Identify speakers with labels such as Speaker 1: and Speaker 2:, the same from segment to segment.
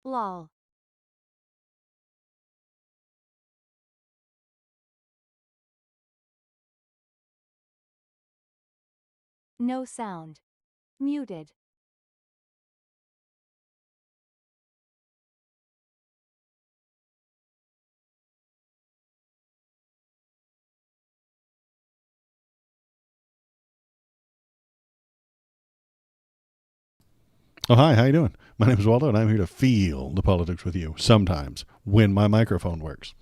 Speaker 1: Lol. No sound. Muted.
Speaker 2: Oh, hi, how you doing? My name is Waldo, and I'm here to feel the politics with you sometimes when my microphone works.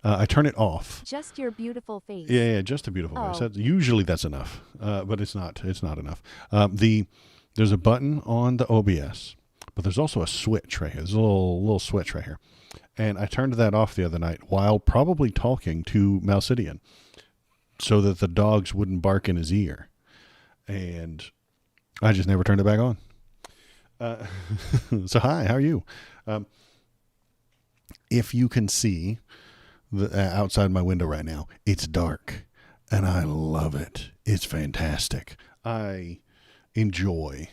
Speaker 2: I turn it off.
Speaker 1: Just your beautiful face.
Speaker 2: Yeah, just a beautiful voice.
Speaker 1: Oh.
Speaker 2: Usually that's enough, but it's not. It's not enough. There's a button on the OBS, but there's also a switch right here. There's a little switch right here, and I turned that off the other night while probably talking to Malcidian, so that the dogs wouldn't bark in his ear, and I just never turned it back on. So hi, how are you? If you can see outside my window right now, it's dark, and I love it. It's fantastic. I enjoy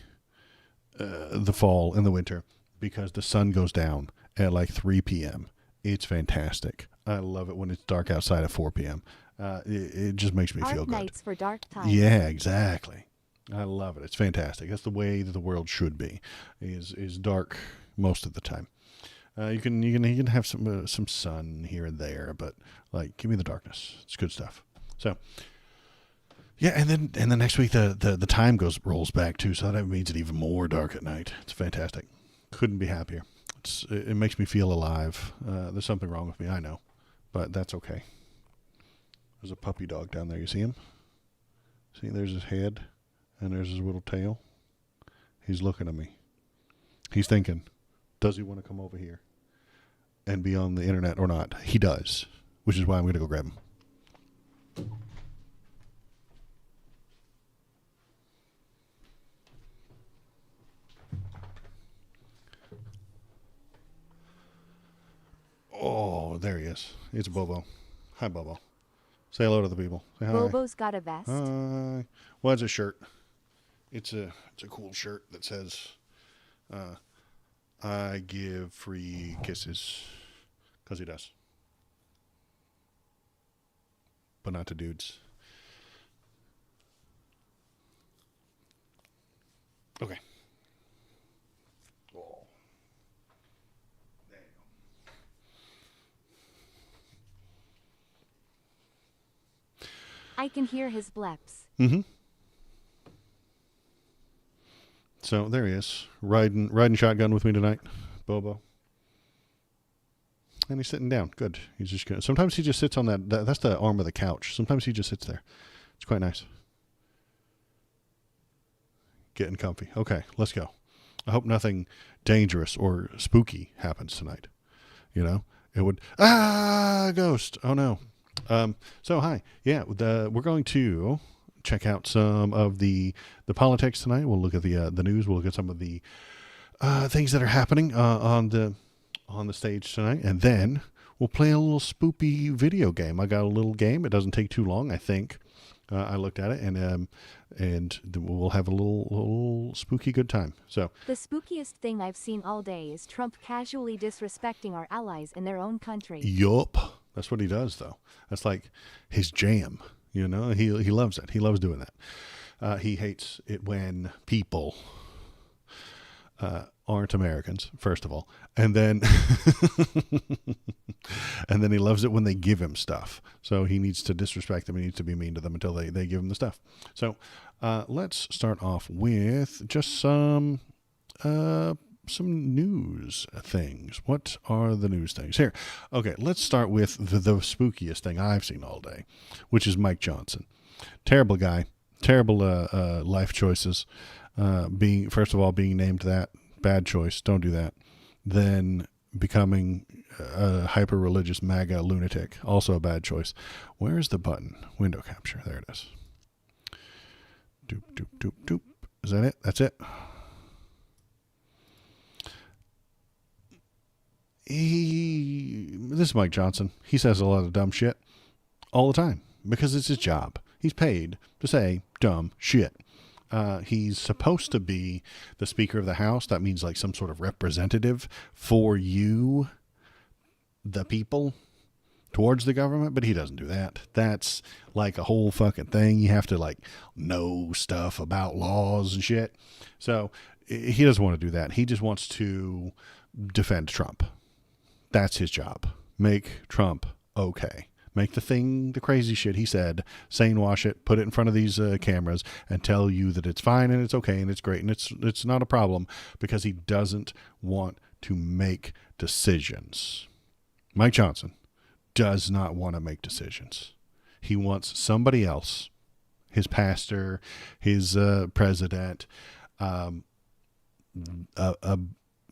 Speaker 2: the fall and the winter because the sun goes down at like 3 p.m. It's fantastic. I love it when it's dark outside at 4 p.m. It just makes me feel good.
Speaker 1: Nights for dark times.
Speaker 2: Yeah, exactly. I love it. It's fantastic. That's the way that the world should be. Is dark most of the time. You can have some sun here and there, but like give me the darkness. It's good stuff. So yeah, and then next week the time rolls back too, so that means it even more dark at night. It's fantastic. Couldn't be happier. It makes me feel alive. There's something wrong with me, I know, but that's okay. There's a puppy dog down there. You see him? See, there's his head. And there's his little tail. He's looking at me. He's thinking, does he want to come over here and be on the internet or not? He does, which is why I'm going to go grab him. Oh, there he is. It's Bobo. Hi, Bobo. Say hello to the people. Say hi.
Speaker 1: Bobo's got a vest.
Speaker 2: Hi. Well, it's a shirt. It's a cool shirt that says, I give free kisses. Because he does. But not to dudes. Okay. Oh. There you go.
Speaker 1: I can hear his bleps.
Speaker 2: Mm-hmm. So there he is, riding shotgun with me tonight, Bobo. And he's sitting down. Good. He's just good. Sometimes he just sits on that's the arm of the couch. Sometimes he just sits there. It's quite nice. Getting comfy. Okay, let's go. I hope nothing dangerous or spooky happens tonight. You know, it would. Ghost. Oh no. So hi. Yeah, we're going to check out some of the politics tonight. We'll look at the news. We'll look at some of the things that are happening on the stage tonight, and then we'll play a little spoopy video game. I got a little game. It doesn't take too long, I think. I looked at it, and we'll have a little spooky good time. So
Speaker 1: the spookiest thing I've seen all day is Trump casually disrespecting our allies in their own country.
Speaker 2: Yup, that's what he does, though. That's like his jam. You know, he loves it. He loves doing that. He hates it when people aren't Americans, first of all, and then and then he loves it when they give him stuff. So he needs to disrespect them. He needs to be mean to them until they give him the stuff. So let's start off with just some news things. What are the news things here? Okay, let's start with the spookiest thing I've seen all day, which is Mike Johnson. Terrible guy, terrible life choices. First of all, being named that, bad choice. Don't do that. Then becoming a hyper religious MAGA lunatic, also a bad choice. Where is the button? Window capture. There it is. Doop doop doop doop. Is that it? That's it. This is Mike Johnson. He says a lot of dumb shit all the time because it's his job. He's paid to say dumb shit. He's supposed to be the Speaker of the House. That means like some sort of representative for you, the people, towards the government, but he doesn't do that. That's like a whole fucking thing. You have to like know stuff about laws and shit. So he doesn't want to do that. He just wants to defend Trump. That's his job. Make Trump okay. Make the crazy shit he said, sane wash it, put it in front of these cameras and tell you that it's fine and it's okay and it's great and it's not a problem, because he doesn't want to make decisions. Mike Johnson does not want to make decisions. He wants somebody else, his pastor, his president, a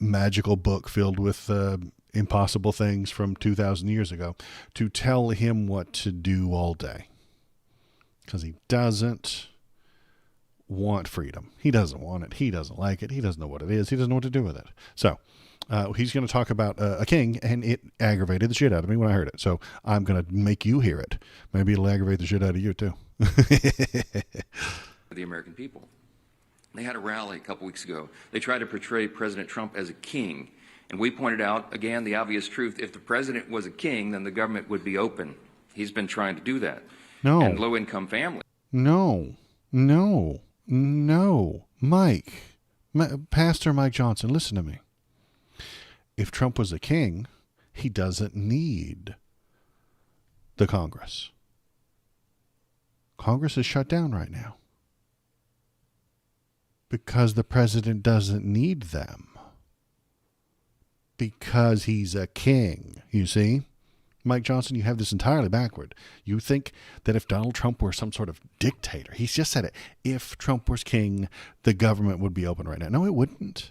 Speaker 2: magical book filled with impossible things from 2,000 years ago, to tell him what to do all day. Because he doesn't want freedom. He doesn't want it. He doesn't like it. He doesn't know what it is. He doesn't know what to do with it. So he's going to talk about a king, and it aggravated the shit out of me when I heard it. So I'm going to make you hear it. Maybe it'll aggravate the shit out of you too.
Speaker 3: The American people. They had a rally a couple weeks ago. They tried to portray President Trump as a king. And we pointed out, again, the obvious truth. If the president was a king, then the government would be open. He's been trying to do that.
Speaker 2: No.
Speaker 3: And low-income families.
Speaker 2: No. Mike. Pastor Mike Johnson, listen to me. If Trump was a king, he doesn't need the Congress. Congress is shut down right now because the president doesn't need them, because he's a king. You see, Mike Johnson, you have this entirely backward. You think that if Donald Trump were some sort of dictator, he's just said it, if Trump was king, the government would be open right now. No, it wouldn't.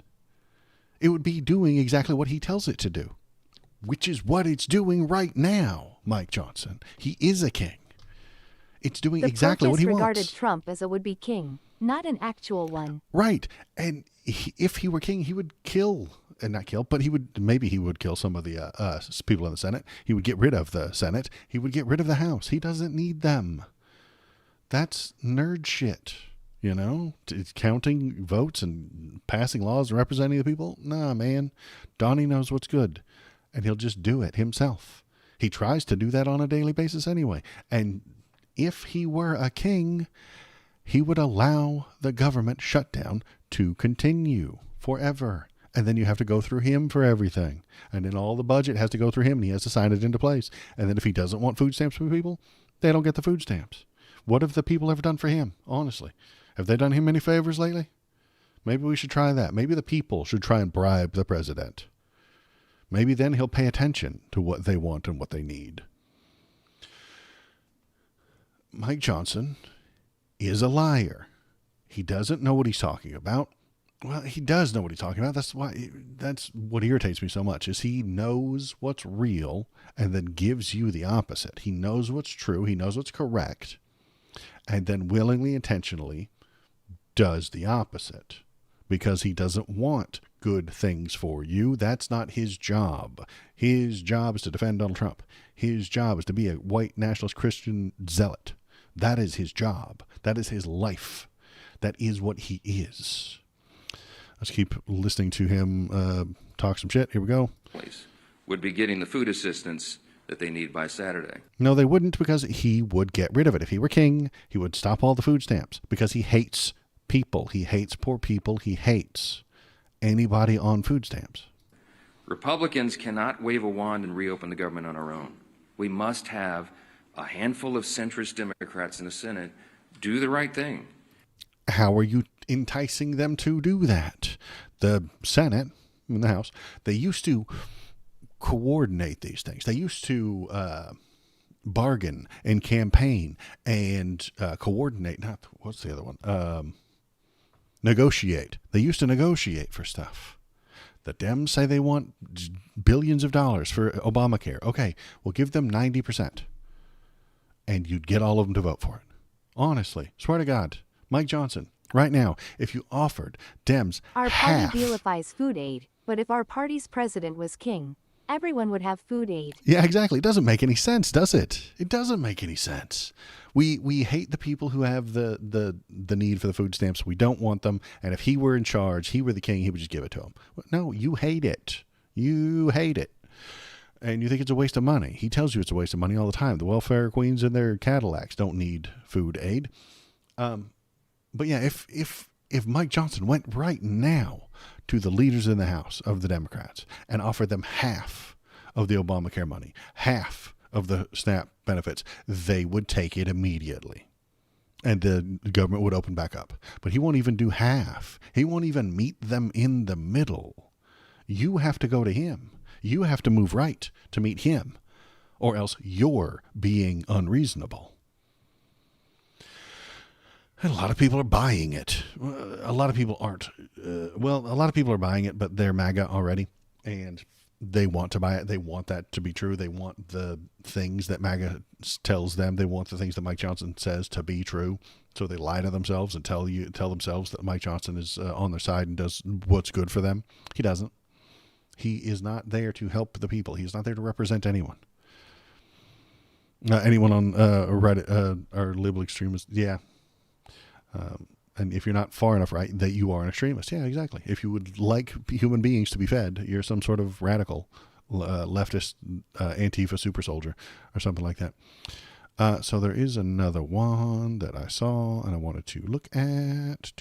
Speaker 2: It would be doing exactly what he tells it to do, which is what it's doing right now, Mike Johnson. He is a king. It's doing exactly what he wants.
Speaker 1: The protest regarded Trump as a would-be king, not an actual one.
Speaker 2: Right. And if he were king, he would kill, and not kill, but he would kill some of the people in the Senate. He would get rid of the Senate. He would get rid of the House. He doesn't need them. That's nerd shit. You know, it's counting votes and passing laws and representing the people. Nah, man. Donnie knows what's good, and he'll just do it himself. He tries to do that on a daily basis anyway. And if he were a king, he would allow the government shutdown to continue forever. And then you have to go through him for everything. And then all the budget has to go through him, and he has to sign it into place. And then if he doesn't want food stamps for people, they don't get the food stamps. What have the people ever done for him, honestly? Have they done him any favors lately? Maybe we should try that. Maybe the people should try and bribe the president. Maybe then he'll pay attention to what they want and what they need. Mike Johnson is a liar. He doesn't know what he's talking about. Well, he does know what he's talking about. That's what irritates me so much, is he knows what's real and then gives you the opposite. He knows what's true. He knows what's correct, and then willingly, intentionally does the opposite because he doesn't want good things for you. That's not his job. His job is to defend Donald Trump. His job is to be a white nationalist Christian zealot. That is his job. That is his life. That is what he is. Let's keep listening to him talk some shit. Here we go.
Speaker 3: Would be getting the food assistance that they need by Saturday.
Speaker 2: No, they wouldn't, because he would get rid of it. If he were king, he would stop all the food stamps because he hates people. He hates poor people. He hates anybody on food stamps.
Speaker 3: Republicans cannot wave a wand and reopen the government on our own. We must have a handful of centrist Democrats in the Senate do the right thing.
Speaker 2: How are you enticing them to do that? The Senate and the House, they used to coordinate these things. They used to bargain and campaign and coordinate. What's the other one? Negotiate. They used to negotiate for stuff. The Dems say they want billions of dollars for Obamacare. Okay, we'll give them 90%. And you'd get all of them to vote for it. Honestly, swear to God. Mike Johnson, right now, if you offered Dems
Speaker 1: our
Speaker 2: half...
Speaker 1: party vilifies food aid, but if our party's president was king, everyone would have food aid.
Speaker 2: Yeah, exactly. It doesn't make any sense, does it? It doesn't make any sense. We hate the people who have the need for the food stamps. We don't want them. And if he were in charge, he were the king, he would just give it to them. No, you hate it. You hate it. And you think it's a waste of money. He tells you it's a waste of money all the time. The welfare queens in their Cadillacs don't need food aid. But yeah, if Mike Johnson went right now to the leaders in the House of the Democrats and offered them half of the Obamacare money, half of the SNAP benefits, they would take it immediately. And the government would open back up. But he won't even do half. He won't even meet them in the middle. You have to go to him. You have to move right to meet him, or else you're being unreasonable. And a lot of people are buying it. A lot of people aren't. A lot of people are buying it, but they're MAGA already, and they want to buy it. They want that to be true. They want the things that MAGA tells them. They want the things that Mike Johnson says to be true. So they lie to themselves and tell themselves that Mike Johnson is on their side and does what's good for them. He doesn't. He is not there to help the people. He's not there to represent anyone. Anyone on Reddit are liberal extremists. Yeah. And if you're not far enough right, that you are an extremist. Yeah, exactly. If you would like human beings to be fed, you're some sort of radical leftist Antifa super soldier or something like that. So there is another one that I saw and I wanted to look at.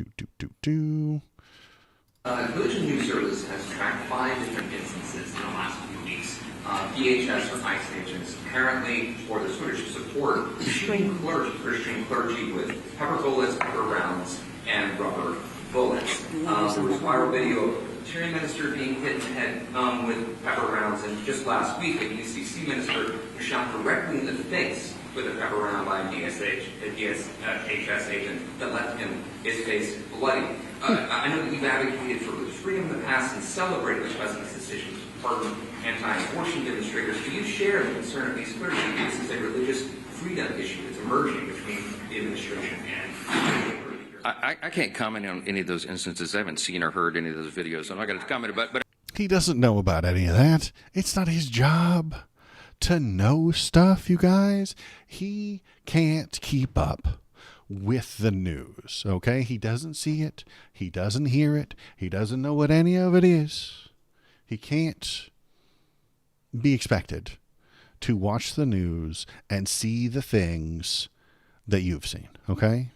Speaker 4: Collision News Service has tracked 5 different instances in the last few weeks. PHS or ICE agents apparently, or the Swedish support, shooting Christian clergy with pepper bullets, pepper rounds, and rubber bullets. There was viral video of a Syrian minister being hit in the head with pepper rounds, and just last week, a UCC minister was shot directly in the face with a pepper round by a DHS agent that left his face bloody. I know that you've advocated for religious freedom in the past and celebrated the president's decision to pardon anti-abortion demonstrators. Do you share the concern of these clergy? This is a religious freedom issue that's emerging between the administration and
Speaker 3: I can't comment on any of those instances. I haven't seen or heard any of those videos. I'm not going to comment about it. But
Speaker 2: he doesn't know about any of that. It's not his job to know stuff, you guys. He can't keep up with the news, okay? He doesn't see it. He doesn't hear it. He doesn't know what any of it is. He can't be expected to watch the news and see the things that you've seen, okay?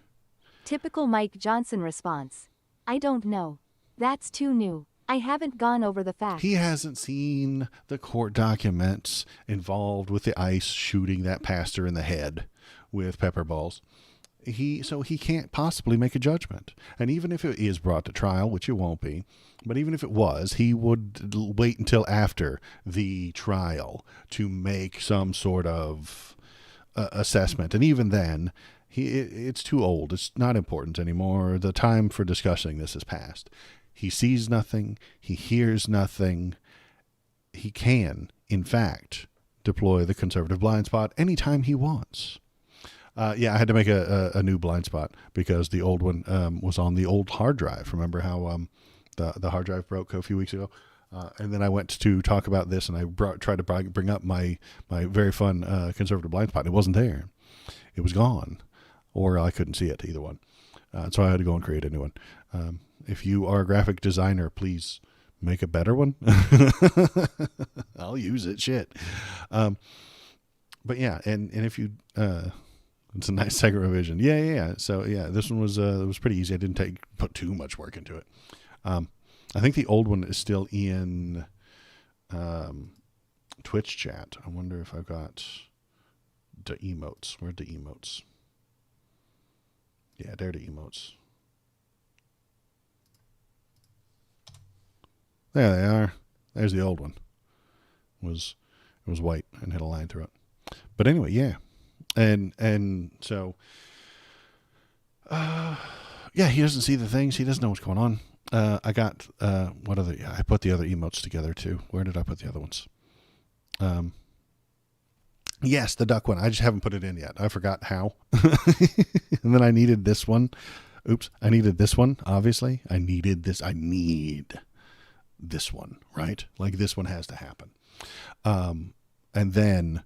Speaker 1: Typical Mike Johnson response. I don't know. That's too new. I haven't gone over the facts.
Speaker 2: He hasn't seen the court documents involved with the ICE shooting that pastor in the head with pepper balls. So he can't possibly make a judgment. And even if it is brought to trial, which it won't be, but even if it was, he would wait until after the trial to make some sort of assessment. And even then, it's too old. It's not important anymore. The time for discussing this has passed. He sees nothing. He hears nothing. He can, in fact, deploy the conservative blind spot anytime he wants. I had to make a new blind spot because the old one was on the old hard drive. Remember how the hard drive broke a few weeks ago? And then I went to talk about this, and I tried to bring up my very fun conservative blind spot. It wasn't there. It was gone, or I couldn't see it, either one. So I had to go and create a new one. If you are a graphic designer, please make a better one. I'll use it. Shit. But yeah, and if you... it's a nice second revision. Yeah. So yeah, this one was it was pretty easy. I didn't put too much work into it. I think the old one is still in Twitch chat. I wonder if I've got the emotes. Where'd the emotes? Yeah, there are the emotes. There they are. There's the old one. It was white and had a line through it. But anyway, yeah. And so, yeah, he doesn't see the things. He doesn't know what's going on. I got, I put the other emotes together too. Where did I put the other ones? Yes, the duck one. I just haven't put it in yet. I forgot how. And then I needed this one. Oops. I needed this one, obviously. I need this one, right? Like this one has to happen. And then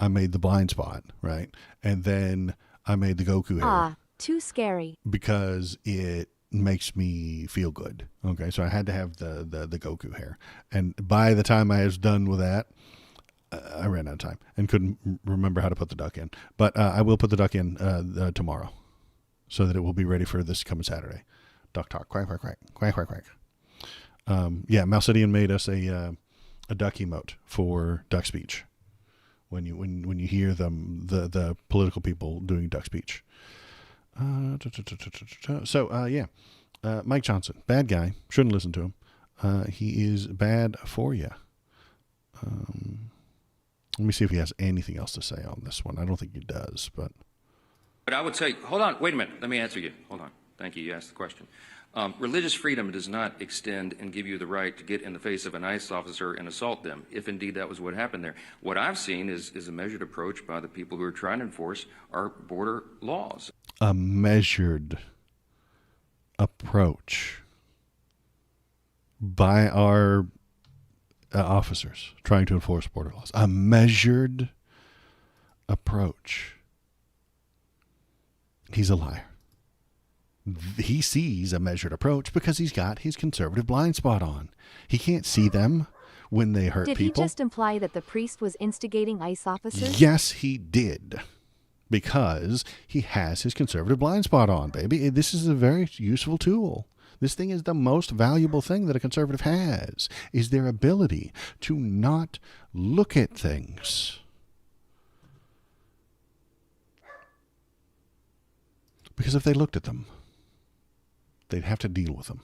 Speaker 2: I made the blind spot, right? And then I made the Goku hair.
Speaker 1: Ah, too scary.
Speaker 2: Because it makes me feel good. Okay, so I had to have the Goku hair. And by the time I was done with that, I ran out of time and couldn't remember how to put the duck in. But I will put the duck in tomorrow so that it will be ready for this coming Saturday. Duck talk. Quack, quack, quack. Quack, quack, quack. Yeah, Malcidian made us a duck emote for duck speech. When you hear them, the political people doing duck speech. So Mike Johnson, bad guy. Shouldn't listen to him. He is bad for you. Let me see if he has anything else to say on this one. I don't think he does, but
Speaker 3: I would say, hold on, wait a minute. Let me answer you. Hold on. Thank you. You asked the question. Religious freedom does not extend and give you the right to get in the face of an ICE officer and assault them, if indeed that was what happened there. What I've seen is a measured approach by the people who are trying to enforce our border laws.
Speaker 2: A measured approach by our officers trying to enforce border laws. A measured approach. He's a liar. He sees a measured approach because he's got his conservative blind spot on. He can't see them when they hurt people.
Speaker 1: Did he just imply that the priest was instigating ICE officers?
Speaker 2: Yes, he did. Because he has his conservative blind spot on, baby. This is a very useful tool. This thing is the most valuable thing that a conservative has, is their ability to not look at things. Because if they looked at them, they'd have to deal with them.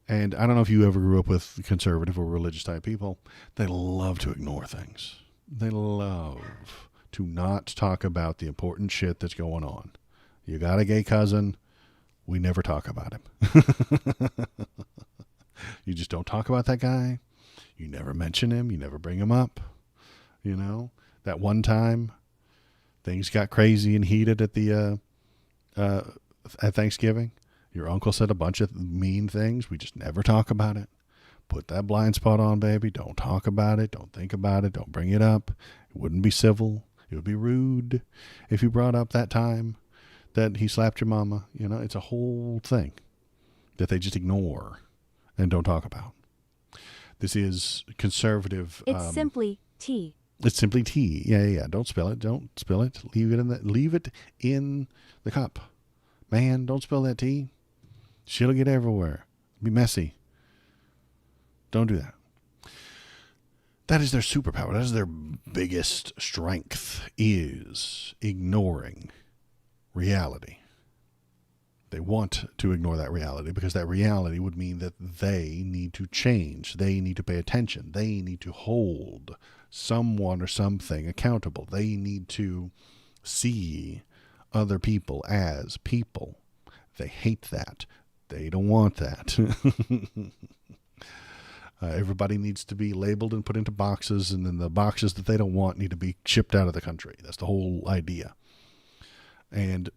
Speaker 2: And I don't know if you ever grew up with conservative or religious type people. They love to ignore things. They love to not talk about the important shit that's going on. You got a gay cousin, we never talk about him. You just don't talk about that guy. You never mention him. You never bring him up. You know, that one time things got crazy and heated at the at Thanksgiving. Your uncle said a bunch of mean things. We just never talk about it. Put that blind spot on, baby. Don't talk about it. Don't think about it. Don't bring it up. It wouldn't be civil. It would be rude if you brought up that time that he slapped your mama. You know, it's a whole thing that they just ignore and don't talk about. This is conservative.
Speaker 1: It's simply tea.
Speaker 2: It's simply tea. Yeah. Don't spill it. Don't spill it. Leave it in the cup. Man, don't spill that tea. Shit'll get everywhere. Be messy. Don't do that. That is their superpower. That is their biggest strength, is ignoring reality. They want to ignore that reality because that reality would mean that they need to change. They need to pay attention. They need to hold someone or something accountable. They need to see other people as people. They hate that. They don't want that. Everybody needs to be labeled and put into boxes, and then the boxes that they don't want need to be shipped out of the country. That's the whole idea. And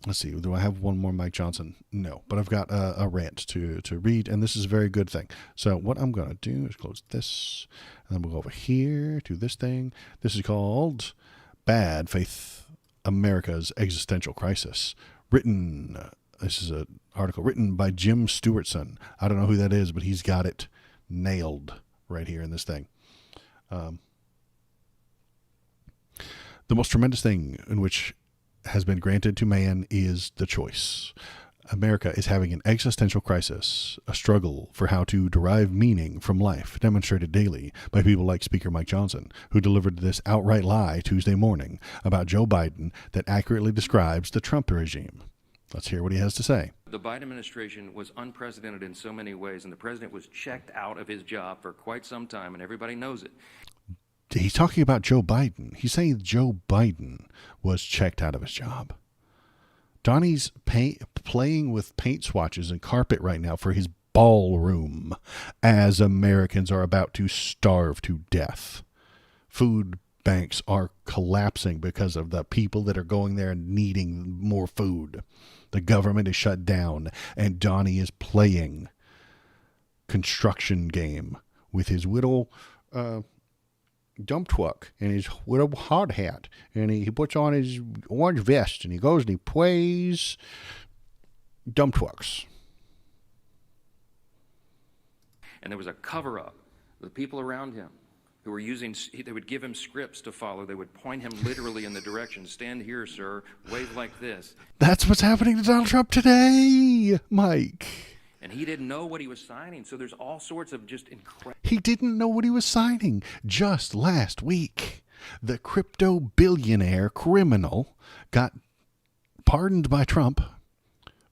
Speaker 2: let's see, do I have one more Mike Johnson? No, but I've got a rant to read, and this is a very good thing. So what I'm going to do is close this, and then we'll go over here to this thing. This is called Bad Faith America's Existential Crisis. This is an article written by Jim Stewartson. I don't know who that is, but he's got it nailed right here in this thing. The most tremendous thing in which has been granted to man is the choice. America is having an existential crisis, a struggle for how to derive meaning from life, demonstrated daily by people like Speaker Mike Johnson, who delivered this outright lie Tuesday morning about Joe Biden that accurately describes the Trump regime. Let's hear what he has to say.
Speaker 3: The Biden administration was unprecedented in so many ways, and the president was checked out of his job for quite some time, and everybody knows it.
Speaker 2: He's talking about Joe Biden. He's saying Joe Biden was checked out of his job. Donnie's playing with paint swatches and carpet right now for his ballroom as Americans are about to starve to death. Food banks are collapsing because of the people that are going there and needing more food. The government is shut down, and Donnie is playing construction game with his little dump truck and his little hard hat, and he puts on his orange vest, and he goes and he plays dump trucks.
Speaker 3: And there was a cover-up. The people around him who were they would give him scripts to follow. They would point him literally in the direction. Stand here, sir. Wave like this.
Speaker 2: That's what's happening to Donald Trump today, Mike.
Speaker 3: And he didn't know what he was signing. So there's all sorts of just incredible.
Speaker 2: He didn't know what he was signing. Just last week, the crypto billionaire criminal got pardoned by Trump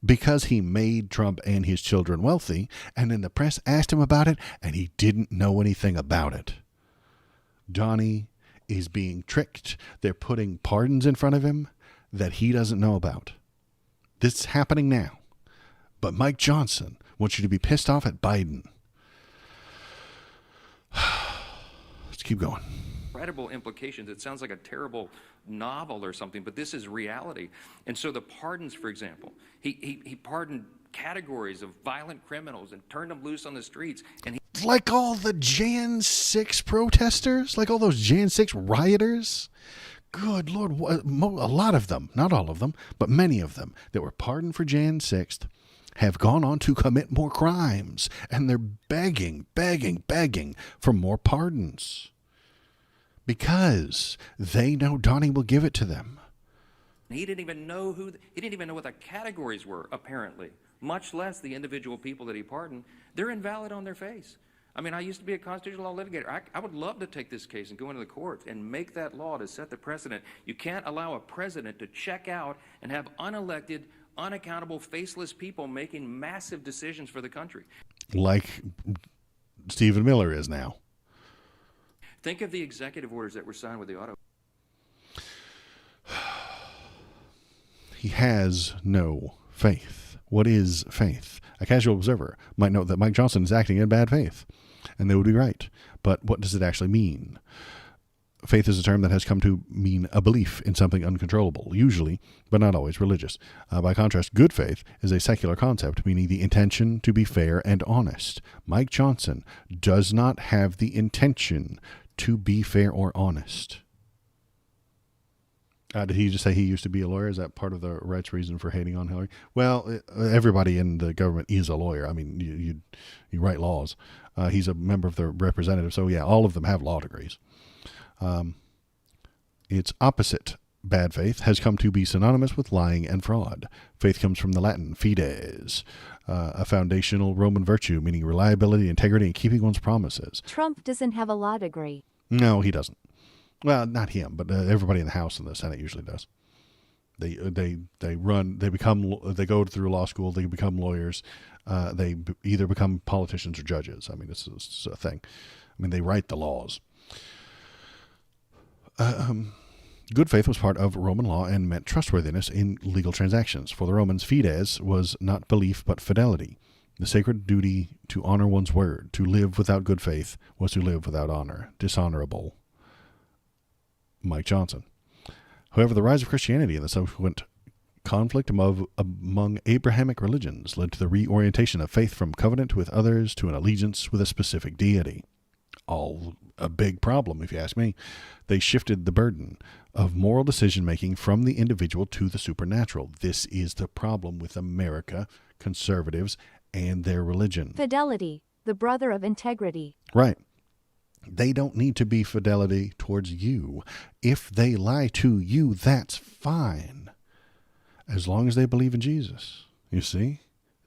Speaker 2: because he made Trump and his children wealthy, and then the press asked him about it, and he didn't know anything about it. Donnie is being tricked. They're putting pardons in front of him that he doesn't know about. This is happening now. But Mike Johnson wants you to be pissed off at Biden. Let's keep going.
Speaker 3: Incredible implications. It sounds like a terrible novel or something, but this is reality. And so the pardons, for example, he pardoned categories of violent criminals and turned them loose on the streets. And
Speaker 2: like all the Jan 6 protesters, like all those Jan 6 rioters. Good Lord, a lot of them, not all of them, but many of them that were pardoned for Jan 6th have gone on to commit more crimes, and they're begging for more pardons because they know Donnie will give it to them.
Speaker 3: He didn't even know what the categories were, apparently, much less the individual people that he pardoned. They're invalid on their face. I mean, I used to be a constitutional law litigator. I would love to take this case and go into the courts and make that law to set the precedent. You can't allow a president to check out and have unelected, unaccountable, faceless people making massive decisions for the country.
Speaker 2: Like Stephen Miller is now.
Speaker 3: Think of the executive orders that were signed with the auto.
Speaker 2: He has no faith. What is faith? A casual observer might note that Mike Johnson is acting in bad faith, and they would be right. But what does it actually mean? Faith is a term that has come to mean a belief in something uncontrollable, usually, but not always, religious. By contrast, good faith is a secular concept, meaning the intention to be fair and honest. Mike Johnson does not have the intention to be fair or honest. Did he just say he used to be a lawyer? Is that part of the right's reason for hating on Hillary? Well, everybody in the government is a lawyer. I mean, you write laws. He's a member of the representative. So, yeah, all of them have law degrees. Its opposite, bad faith, has come to be synonymous with lying and fraud. Faith comes from the Latin fides, a foundational Roman virtue, meaning reliability, integrity, and keeping one's promises.
Speaker 1: Trump doesn't have a law degree.
Speaker 2: No, he doesn't. Well, not him, but everybody in the House and the Senate usually does. They go through law school, they become lawyers, they either become politicians or judges. I mean, this is a thing. I mean, they write the laws. Good faith was part of Roman law and meant trustworthiness in legal transactions. For the Romans, fides was not belief but fidelity. The sacred duty to honor one's word. To live without good faith was to live without honor. Dishonorable. Mike Johnson. However, the rise of Christianity and the subsequent conflict among Abrahamic religions led to the reorientation of faith from covenant with others to an allegiance with a specific deity. All a big problem, if you ask me. They shifted the burden of moral decision-making from the individual to the supernatural. This is the problem with America, conservatives, and their religion.
Speaker 1: Fidelity, the brother of integrity.
Speaker 2: Right. They don't need to be fidelity towards you. If they lie to you, that's fine. As long as they believe in Jesus. You see?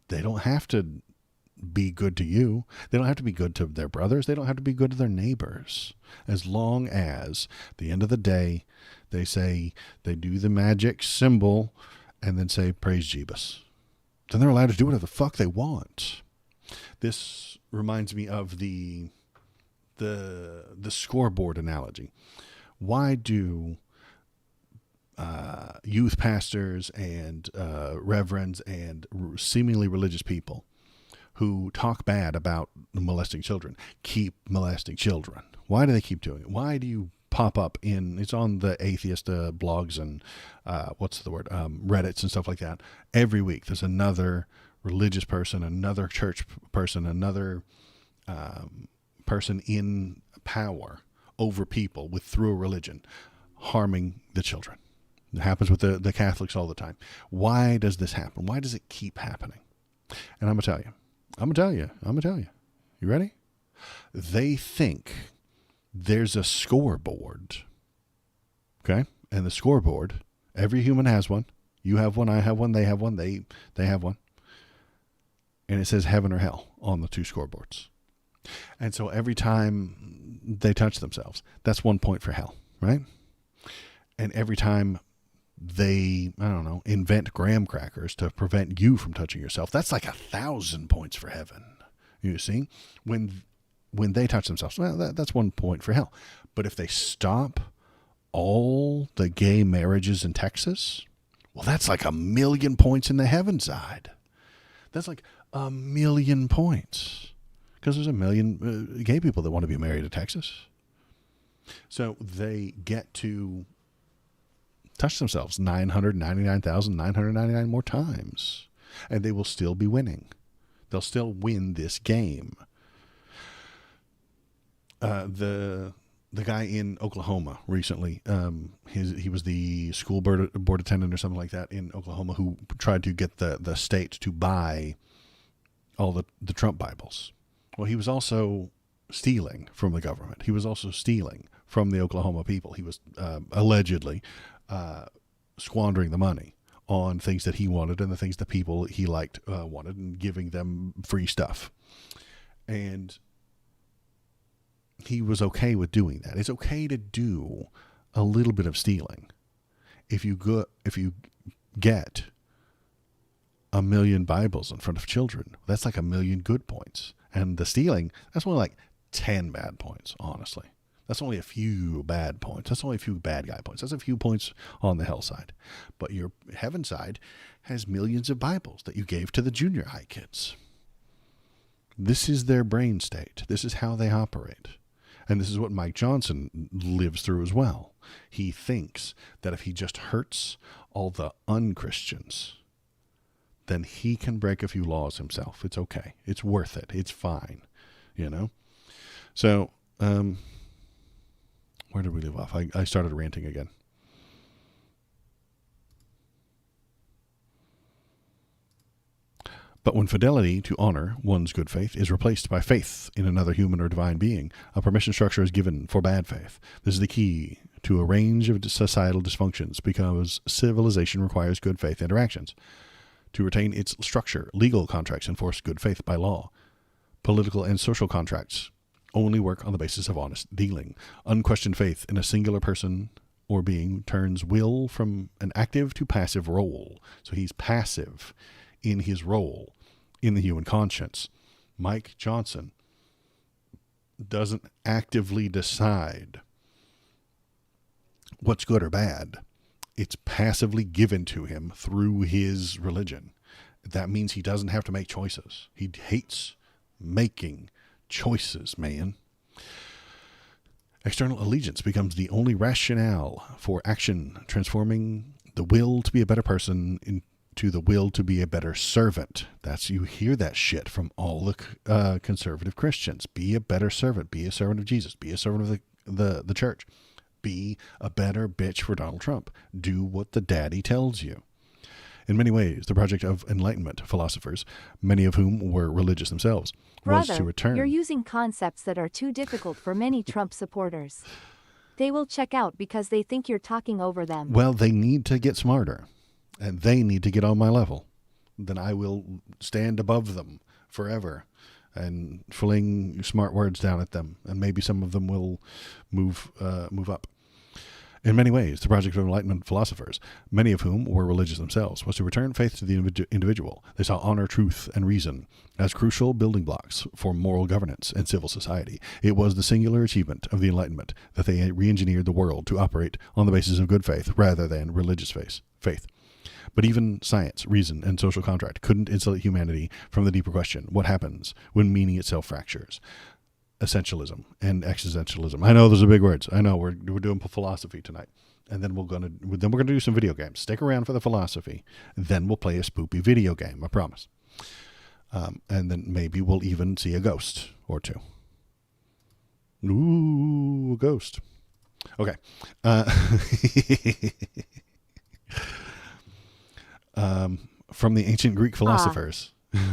Speaker 2: They don't have to be good to you. They don't have to be good to their brothers. They don't have to be good to their neighbors. As long as, at the end of the day, they say, they do the magic symbol and then say, praise Jeebus. Then they're allowed to do whatever the fuck they want. This reminds me of the scoreboard analogy. Why do youth pastors and reverends and seemingly religious people who talk bad about molesting children keep molesting children? Why do they keep doing it? Why do you pop up it's on the atheist blogs and Reddits and stuff like that. Every week there's another religious person, another church person, another person in power over people through a religion harming the children. It happens with the Catholics all the time. Why does this happen? Why does it keep happening? And I'm going to tell you. You ready? They think there's a scoreboard. Okay? And the scoreboard, every human has one. You have one, I have one, they have one, they have one. And it says heaven or hell on the two scoreboards. And so every time they touch themselves, that's 1 point for hell, right? And every time they, invent graham crackers to prevent you from touching yourself, that's like 1,000 points for heaven. You see? When they touch themselves, well, that's 1 point for hell. But if they stop all the gay marriages in Texas, well, that's like 1,000,000 points in the heaven side. That's like 1,000,000 points. Because there's 1,000,000 gay people that want to be married in Texas. So they get to touch themselves 999,999 more times. And they will still be winning. They'll still win this game. The guy in Oklahoma recently, he was the school board attendant or something like that in Oklahoma who tried to get the state to buy all the Trump Bibles. Well, he was also stealing from the government. He was also stealing from the Oklahoma people. He was allegedly squandering the money on things that he wanted and the things that people he liked wanted, and giving them free stuff. And he was okay with doing that. It's okay to do a little bit of stealing. If you get 1,000,000 Bibles in front of children, that's like 1,000,000 good points. And the stealing, that's only like 10 bad points, honestly. That's only a few bad points. That's only a few bad guy points. That's a few points on the hell side. But your heaven side has millions of Bibles that you gave to the junior high kids. This is their brain state. This is how they operate. And this is what Mike Johnson lives through as well. He thinks that if he just hurts all the un-Christians, then he can break a few laws himself. It's okay. It's worth it. It's fine. So, where did we leave off? I started ranting again. But when fidelity to honor one's good faith is replaced by faith in another human or divine being, a permission structure is given for bad faith. This is the key to a range of societal dysfunctions, because civilization requires good faith interactions. To retain its structure, legal contracts enforce good faith by law. Political and social contracts only work on the basis of honest dealing. Unquestioned faith in a singular person or being turns will from an active to passive role. So he's passive in his role in the human conscience. Mike Johnson doesn't actively decide what's good or bad. It's passively given to him through his religion. That means he doesn't have to make choices. He hates making choices, man. External allegiance becomes the only rationale for action, transforming the will to be a better person into the will to be a better servant. You hear that shit from all the conservative Christians. Be a better servant. Be a servant of Jesus. Be a servant of the church. Be a better bitch for Donald Trump. Do what the daddy tells you. In many ways, the project of Enlightenment philosophers, many of whom were religious themselves, was to return.
Speaker 1: You're using concepts that are too difficult for many Trump supporters. They will check out because they think you're talking over them.
Speaker 2: Well, they need to get smarter, and they need to get on my level. Then I will stand above them forever and fling smart words down at them, and maybe some of them will move up. In many ways, the project of Enlightenment philosophers, many of whom were religious themselves, was to return faith to the individual. They saw honor, truth, and reason as crucial building blocks for moral governance and civil society. It was the singular achievement of the Enlightenment that they re-engineered the world to operate on the basis of good faith rather than religious faith. But even science, reason, and social contract couldn't insulate humanity from the deeper question: what happens when meaning itself fractures? Essentialism and existentialism. I know those are big words. I know we're doing philosophy tonight, and then we're gonna do some video games. Stick around for the philosophy. Then we'll play a spoopy video game. I promise. And then maybe we'll even see a ghost or two. Ooh, a ghost. Okay. From the ancient Greek philosophers. From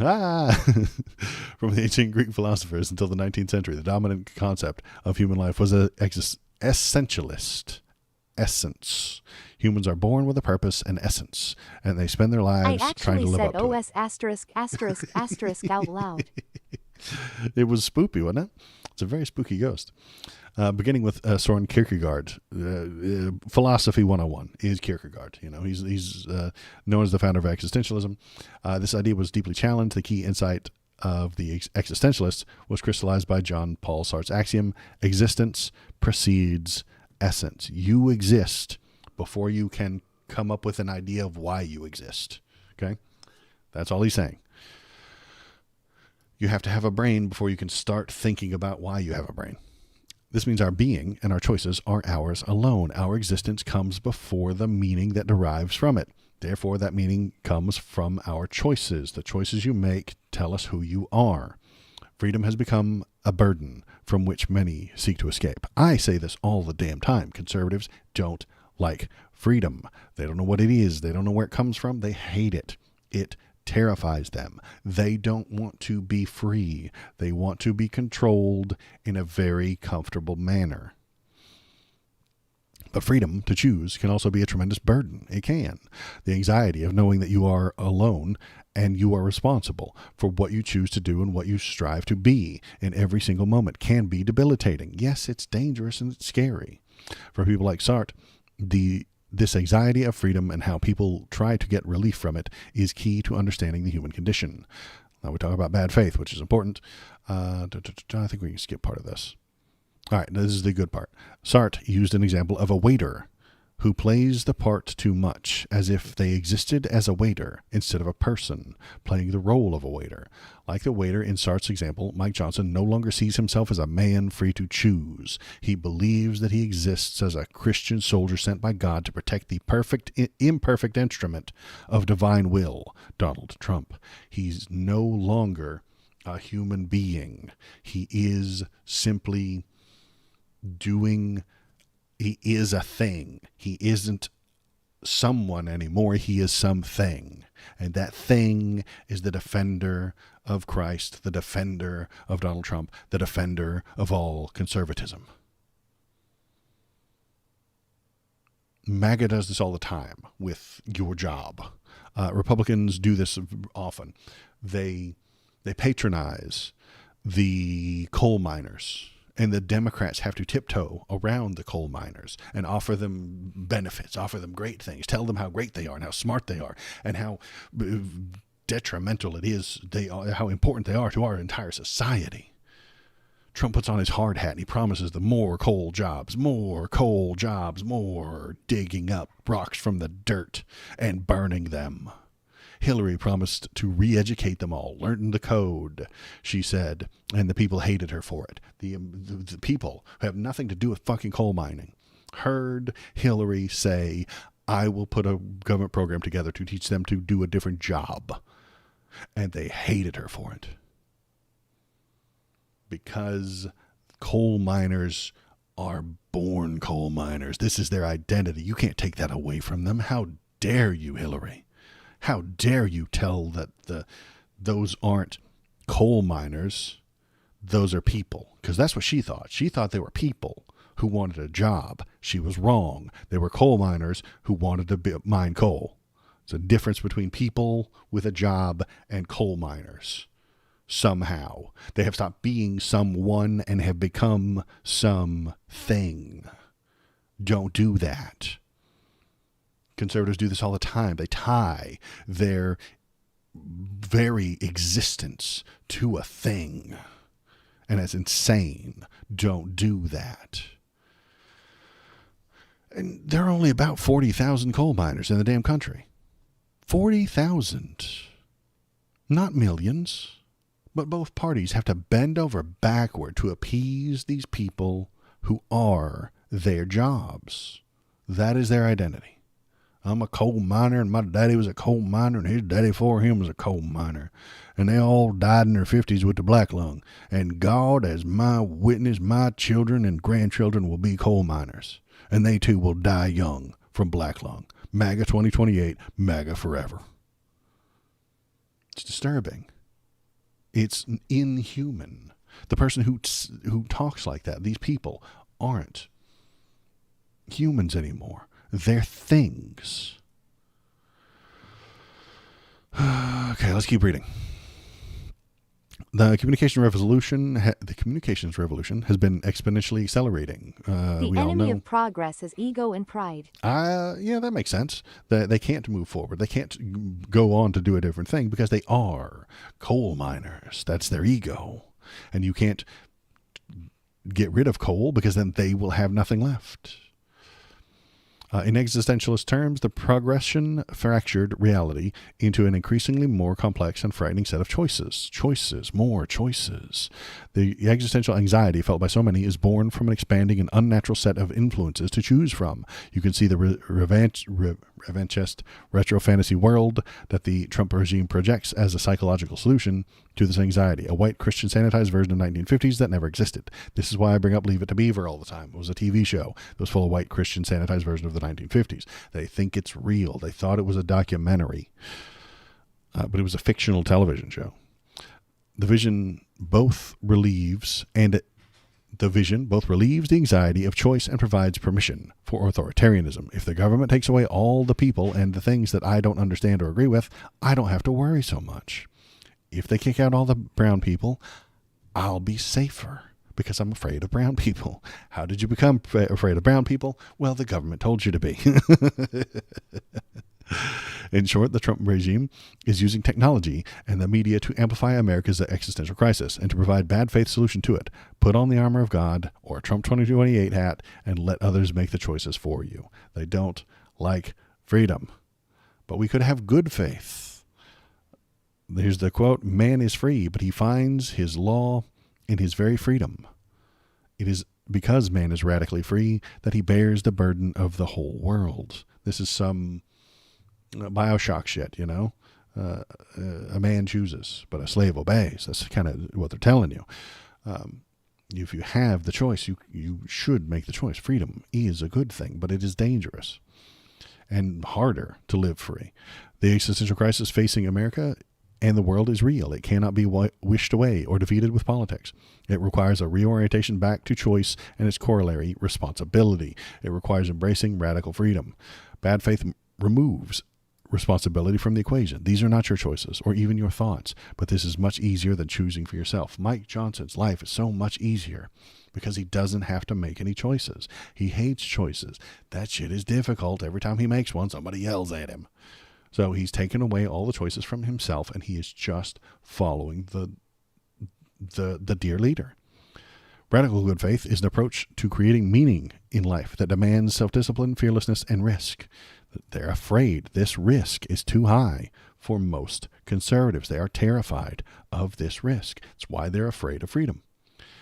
Speaker 2: the ancient Greek philosophers until the 19th century, the dominant concept of human life was an essentialist essence. Humans are born with a purpose and essence, and they spend their lives trying to live up to it.
Speaker 1: I actually said OS asterisk asterisk asterisk out loud.
Speaker 2: It was spoopy, wasn't it? It's a very spooky ghost. Beginning with Soren Kierkegaard, philosophy 101 is Kierkegaard. You know, he's known as the founder of existentialism. This idea was deeply challenged. The key insight of the existentialists was crystallized by John Paul Sartre's axiom: existence precedes essence. You exist before you can come up with an idea of why you exist. Okay? That's all he's saying. You have to have a brain before you can start thinking about why you have a brain. This means our being and our choices are ours alone. Our existence comes before the meaning that derives from it. Therefore, that meaning comes from our choices. The choices you make tell us who you are. Freedom has become a burden from which many seek to escape. I say this all the damn time. Conservatives don't like freedom. They don't know what it is. They don't know where it comes from. They hate it. It terrifies them. They don't want to be free. They want to be controlled in a very comfortable manner. But freedom to choose can also be a tremendous burden. It can. The anxiety of knowing that you are alone and you are responsible for what you choose to do and what you strive to be in every single moment can be debilitating. Yes, it's dangerous and it's scary. For people like Sartre, this anxiety of freedom and how people try to get relief from it is key to understanding the human condition. Now we talk about bad faith, which is important. I think we can skip part of this. All right, this is the good part. Sartre used an example of a waiter who plays the part too much, as if they existed as a waiter instead of a person playing the role of a waiter. Like the waiter in Sartre's example, Mike Johnson no longer sees himself as a man free to choose. He believes that he exists as a Christian soldier sent by God to protect the imperfect instrument of divine will, Donald Trump. He's no longer a human being. He is simply doing... He is a thing. He isn't someone anymore. He is something. And that thing is the defender of Christ, the defender of Donald Trump, the defender of all conservatism. MAGA does this all the time with your job. Republicans do this often. They patronize the coal miners. And the Democrats have to tiptoe around the coal miners and offer them benefits, offer them great things, tell them how great they are and how smart they are and how detrimental it is, how important they are to our entire society. Trump puts on his hard hat and he promises them more coal jobs, more digging up rocks from the dirt and burning them. Hillary promised to re-educate them all, learn the code, she said, and the people hated her for it. The people who have nothing to do with fucking coal mining heard Hillary say, I will put a government program together to teach them to do a different job. And they hated her for it. Because coal miners are born coal miners. This is their identity. You can't take that away from them. How dare you, Hillary? How dare you tell that those aren't coal miners, those are people? Because that's what she thought. She thought they were people who wanted a job. She was wrong. They were coal miners who wanted to mine coal. It's a difference between people with a job and coal miners. Somehow. They have stopped being someone and have become something. Don't do that. Conservatives do this all the time. They tie their very existence to a thing. And it's insane. Don't do that. And there are only about 40,000 coal miners in the damn country. 40,000. Not millions. But both parties have to bend over backward to appease these people who are their jobs. That is their identity. I'm a coal miner, and my daddy was a coal miner, and his daddy before him was a coal miner. And they all died in their 50s with the black lung. And God, as my witness, my children and grandchildren will be coal miners. And they too will die young from black lung. MAGA 2028, MAGA forever. It's disturbing. It's inhuman. The person who talks like that, these people aren't humans anymore. They're things. Okay, let's keep reading. The communications revolution has been exponentially accelerating.
Speaker 1: The
Speaker 2: we all
Speaker 1: enemy
Speaker 2: know.
Speaker 1: of progress is ego and pride.
Speaker 2: Yeah, that makes sense. They can't move forward. They can't go on to do a different thing because they are coal miners. That's their ego. And you can't get rid of coal because then they will have nothing left. In existentialist terms, the progression fractured reality into an increasingly more complex and frightening set of choices. Choices, more choices. The existential anxiety felt by so many is born from an expanding and unnatural set of influences to choose from. You can see the revanchist retro fantasy world that the Trump regime projects as a psychological solution to this anxiety, a white Christian sanitized version of 1950s that never existed. This is why I bring up Leave It to Beaver all the time. It was a TV show that was full of white Christian sanitized version of the 1950s. They think it's real. They thought it was a documentary, but it was a fictional television show. The vision both relieves the anxiety of choice and provides permission for authoritarianism. If the government takes away all the people and the things that I don't understand or agree with, I don't have to worry so much. If they kick out all the brown people, I'll be safer because I'm afraid of brown people. How did you become afraid of brown people? Well, the government told you to be. In short, the Trump regime is using technology and the media to amplify America's existential crisis and to provide bad faith solution to it. Put on the armor of God or a Trump 2028 hat and let others make the choices for you. They don't like freedom. But we could have good faith. Here's the quote, "Man is free, but he finds his law in his very freedom. It is because man is radically free that he bears the burden of the whole world." This is some Bioshock shit, you know? A man chooses, but a slave obeys. That's kind of what they're telling you. If you have the choice, you should make the choice. Freedom is a good thing, but it is dangerous and harder to live free. The existential crisis facing America and the world is real. It cannot be wished away or defeated with politics. It requires a reorientation back to choice and its corollary, responsibility. It requires embracing radical freedom. Bad faith removes responsibility from the equation. These are not your choices or even your thoughts, but this is much easier than choosing for yourself. Mike Johnson's life is so much easier because he doesn't have to make any choices. He hates choices. That shit is difficult. Every time he makes one, somebody yells at him. So he's taken away all the choices from himself, and he is just following the dear leader. Radical good faith is an approach to creating meaning in life that demands self-discipline, fearlessness, and risk. They're afraid this risk is too high for most conservatives. They are terrified of this risk. It's why they're afraid of freedom.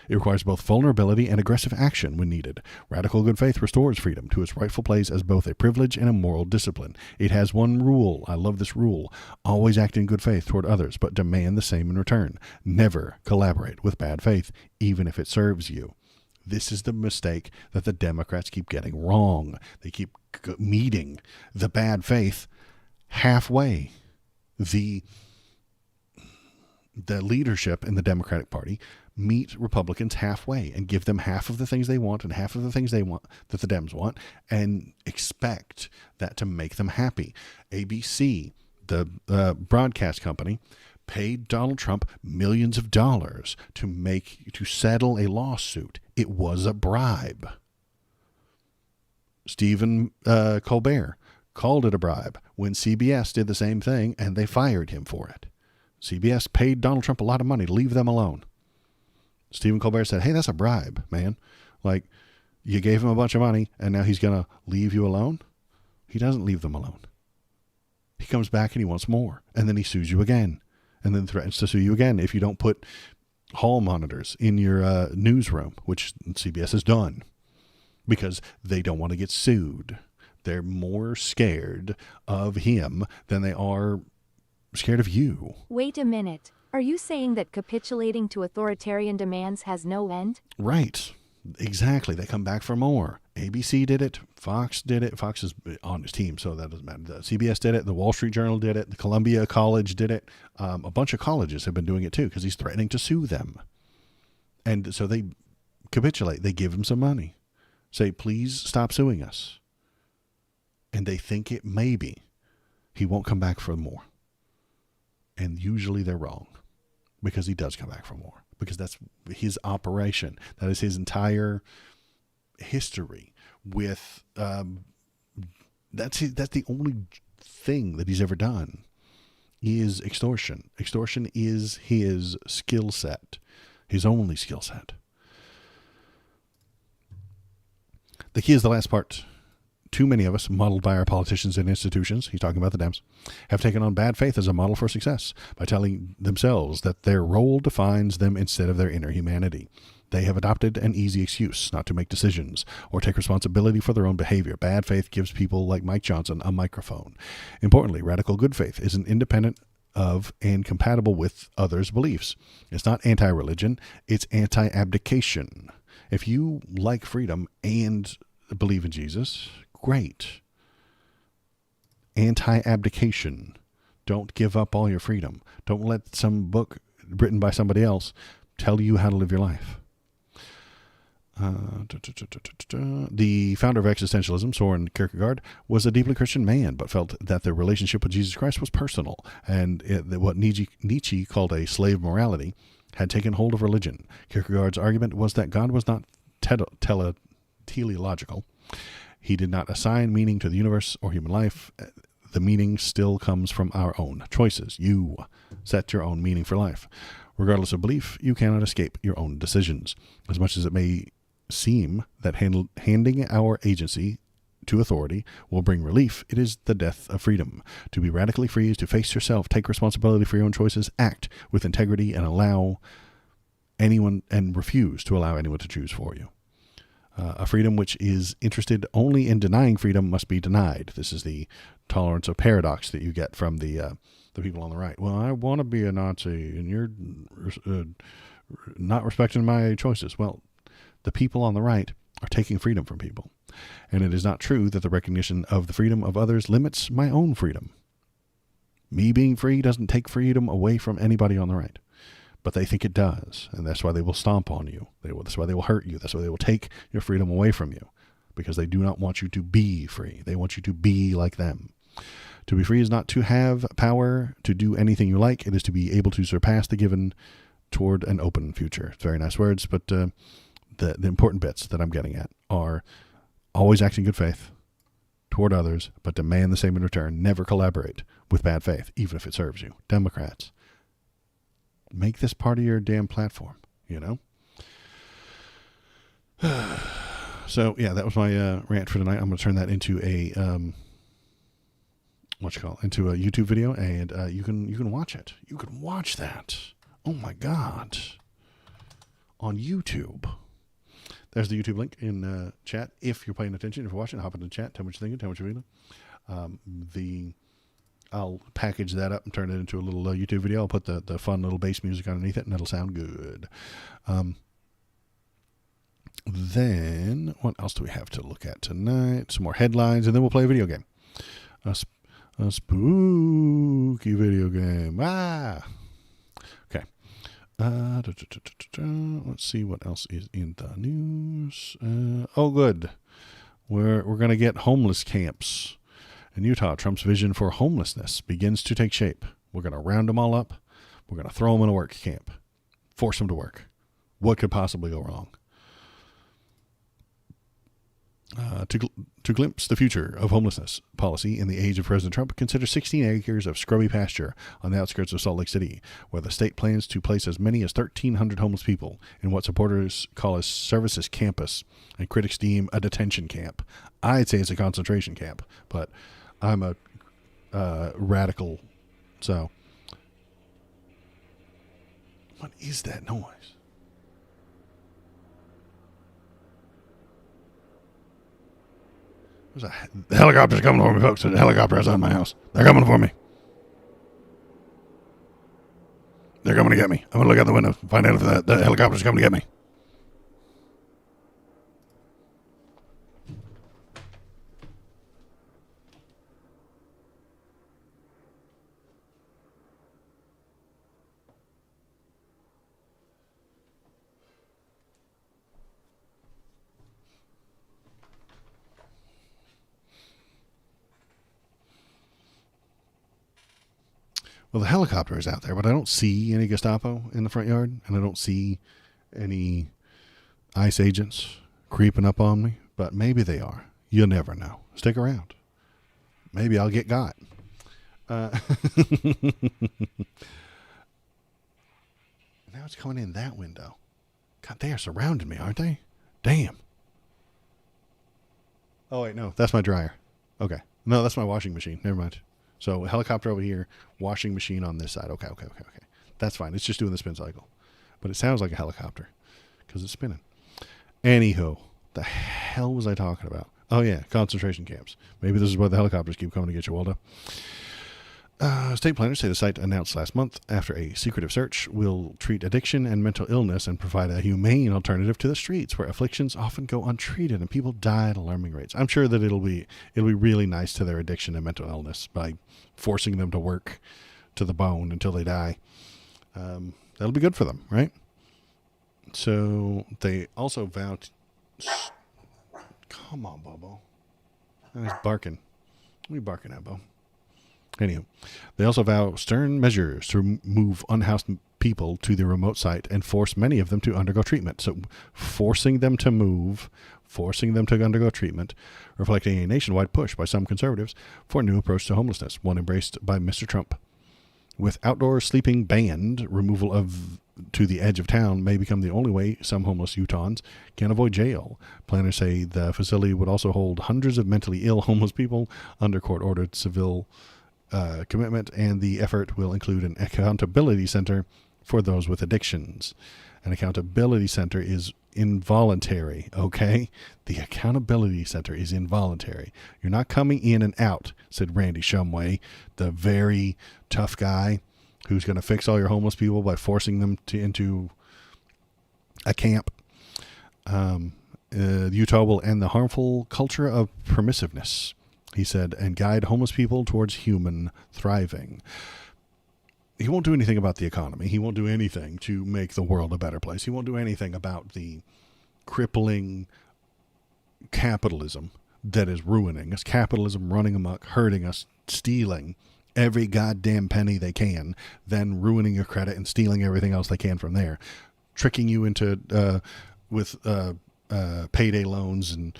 Speaker 2: It requires both vulnerability and aggressive action when needed. Radical good faith restores freedom to its rightful place as both a privilege and a moral discipline. It has one rule. I love this rule. Always act in good faith toward others, but demand the same in return. Never collaborate with bad faith, even if it serves you. This is the mistake that the Democrats keep getting wrong. They keep meeting the bad faith halfway. The leadership in the Democratic Party meet Republicans halfway and give them half of the things they want and half of the things they want that the Dems want and expect that to make them happy. ABC, the broadcast company, paid Donald Trump millions of dollars to settle a lawsuit. It was a bribe. Stephen Colbert called it a bribe when CBS did the same thing and they fired him for it. CBS paid Donald Trump a lot of money to leave them alone. Stephen Colbert said, hey, that's a bribe, man. Like, you gave him a bunch of money and now he's going to leave you alone? He doesn't leave them alone. He comes back and he wants more. And then he sues you again. And then threatens to sue you again if you don't put hall monitors in your newsroom, which CBS has done because they don't want to get sued. They're more scared of him than they are scared of you.
Speaker 1: Wait a minute. Are you saying that capitulating to authoritarian demands has no end?
Speaker 2: Right. Exactly. They come back for more. ABC did it. Fox did it. Fox is on his team, so that doesn't matter. The CBS did it. The Wall Street Journal did it. The Columbia College did it. A bunch of colleges have been doing it too because he's threatening to sue them. And so they capitulate. They give him some money. Say, please stop suing us. And they think it may be. He won't come back for more. And usually they're wrong. Because he does come back for more. Because that's his operation. That is his entire history with, that's the only thing that he's ever done is extortion. Extortion is his skill set. His only skill set. The key is the last part. Too many of us, modeled by our politicians and institutions, he's talking about the Dems, have taken on bad faith as a model for success by telling themselves that their role defines them instead of their inner humanity. They have adopted an easy excuse not to make decisions or take responsibility for their own behavior. Bad faith gives people like Mike Johnson a microphone. Importantly, radical good faith isn't independent of and compatible with others' beliefs. It's not anti-religion, it's anti-abdication. If you like freedom and believe in Jesus, great. Anti-abdication. Don't give up all your freedom. Don't let some book written by somebody else tell you how to live your life. The founder of existentialism, Soren Kierkegaard, was a deeply Christian man, but felt that their relationship with Jesus Christ was personal, and what Nietzsche called a slave morality had taken hold of religion. Kierkegaard's argument was that God was not teleological. He did not assign meaning to the universe or human life. The meaning still comes from our own choices. You set your own meaning for life. Regardless of belief, you cannot escape your own decisions. As much as it may seem that handing our agency to authority will bring relief, it is the death of freedom. To be radically free is to face yourself, take responsibility for your own choices, act with integrity, and refuse to allow anyone to choose for you. A freedom which is interested only in denying freedom must be denied. This is the tolerance of paradox that you get from the people on the right. Well, I want to be a Nazi, and you're not respecting my choices. Well, the people on the right are taking freedom from people. And it is not true that the recognition of the freedom of others limits my own freedom. Me being free doesn't take freedom away from anybody on the right. But they think it does, and that's why they will stomp on you. That's why they will hurt you. That's why they will take your freedom away from you, because they do not want you to be free. They want you to be like them. To be free is not to have power to do anything you like. It is to be able to surpass the given toward an open future. It's very nice words, but the important bits that I'm getting at are always act in good faith toward others, but demand the same in return. Never collaborate with bad faith, even if it serves you. Democrats, make this part of your damn platform, you know? So, yeah, that was my rant for tonight. I'm going to turn that into a, into a YouTube video, and you can watch it. You can watch that. Oh, my God. On YouTube. There's the YouTube link in chat. If you're paying attention, if you're watching, hop into the chat. Tell me what you're thinking. Tell me what you're feeling. I'll package that up and turn it into a little YouTube video. I'll put the fun little bass music underneath it, and it'll sound good. Then, what else do we have to look at tonight? Some more headlines, and then we'll play a video game. A spooky video game. Okay. Let's see what else is in the news. Oh, good. We're going to get homeless camps. In Utah, Trump's vision for homelessness begins to take shape. We're going to round them all up. We're going to throw them in a work camp. Force them to work. What could possibly go wrong? To glimpse the future of homelessness policy in the age of President Trump, consider 16 acres of scrubby pasture on the outskirts of Salt Lake City, where the state plans to place as many as 1,300 homeless people in what supporters call a services campus and critics deem a detention camp. I'd say it's a concentration camp, but I'm a radical, so. What is that noise? The helicopter's coming for me, folks. The helicopter outside my house. They're coming for me. They're coming to get me. I'm going to look out the window, find out if the helicopter's coming to get me. Well, the helicopter is out there, but I don't see any Gestapo in the front yard, and I don't see any ICE agents creeping up on me, but maybe they are. You never know. Stick around. Maybe I'll get got. Now it's coming in that window. God, they are surrounding me, aren't they? Damn. Oh, wait, no, that's my dryer. Okay. No, that's my washing machine. Never mind. So helicopter over here, washing machine on this side. Okay. That's fine. It's just doing the spin cycle. But it sounds like a helicopter because it's spinning. Anywho, the hell was I talking about? Oh, yeah, concentration camps. Maybe this is why the helicopters keep coming to get you, Waldo. State planners say the site announced last month, after a secretive search, will treat addiction and mental illness and provide a humane alternative to the streets, where afflictions often go untreated and people die at alarming rates. I'm sure that it'll be really nice to their addiction and mental illness by forcing them to work to the bone until they die. That'll be good for them, right? So they also vowed. Come on, Bobo. He's barking. What are you barking at, Bo? Anywho, they also vow stern measures to move unhoused people to the remote site and force many of them to undergo treatment. So forcing them to move, forcing them to undergo treatment, reflecting a nationwide push by some conservatives for a new approach to homelessness, one embraced by Mr. Trump. With outdoor sleeping banned, removal of to the edge of town may become the only way some homeless Utahns can avoid jail. Planners say the facility would also hold hundreds of mentally ill homeless people under court-ordered civil commitment, and the effort will include an accountability center for those with addictions. An accountability center is involuntary, okay? The accountability center is involuntary. You're not coming in and out, said Randy Shumway, the very tough guy who's going to fix all your homeless people by forcing them into a camp. Utah will end the harmful culture of permissiveness, he said, and guide homeless people towards human thriving. He won't do anything about the economy. He won't do anything to make the world a better place. He won't do anything about the crippling capitalism that is ruining us. Capitalism running amok, hurting us, stealing every goddamn penny they can, then ruining your credit and stealing everything else they can from there. Tricking you into with payday loans and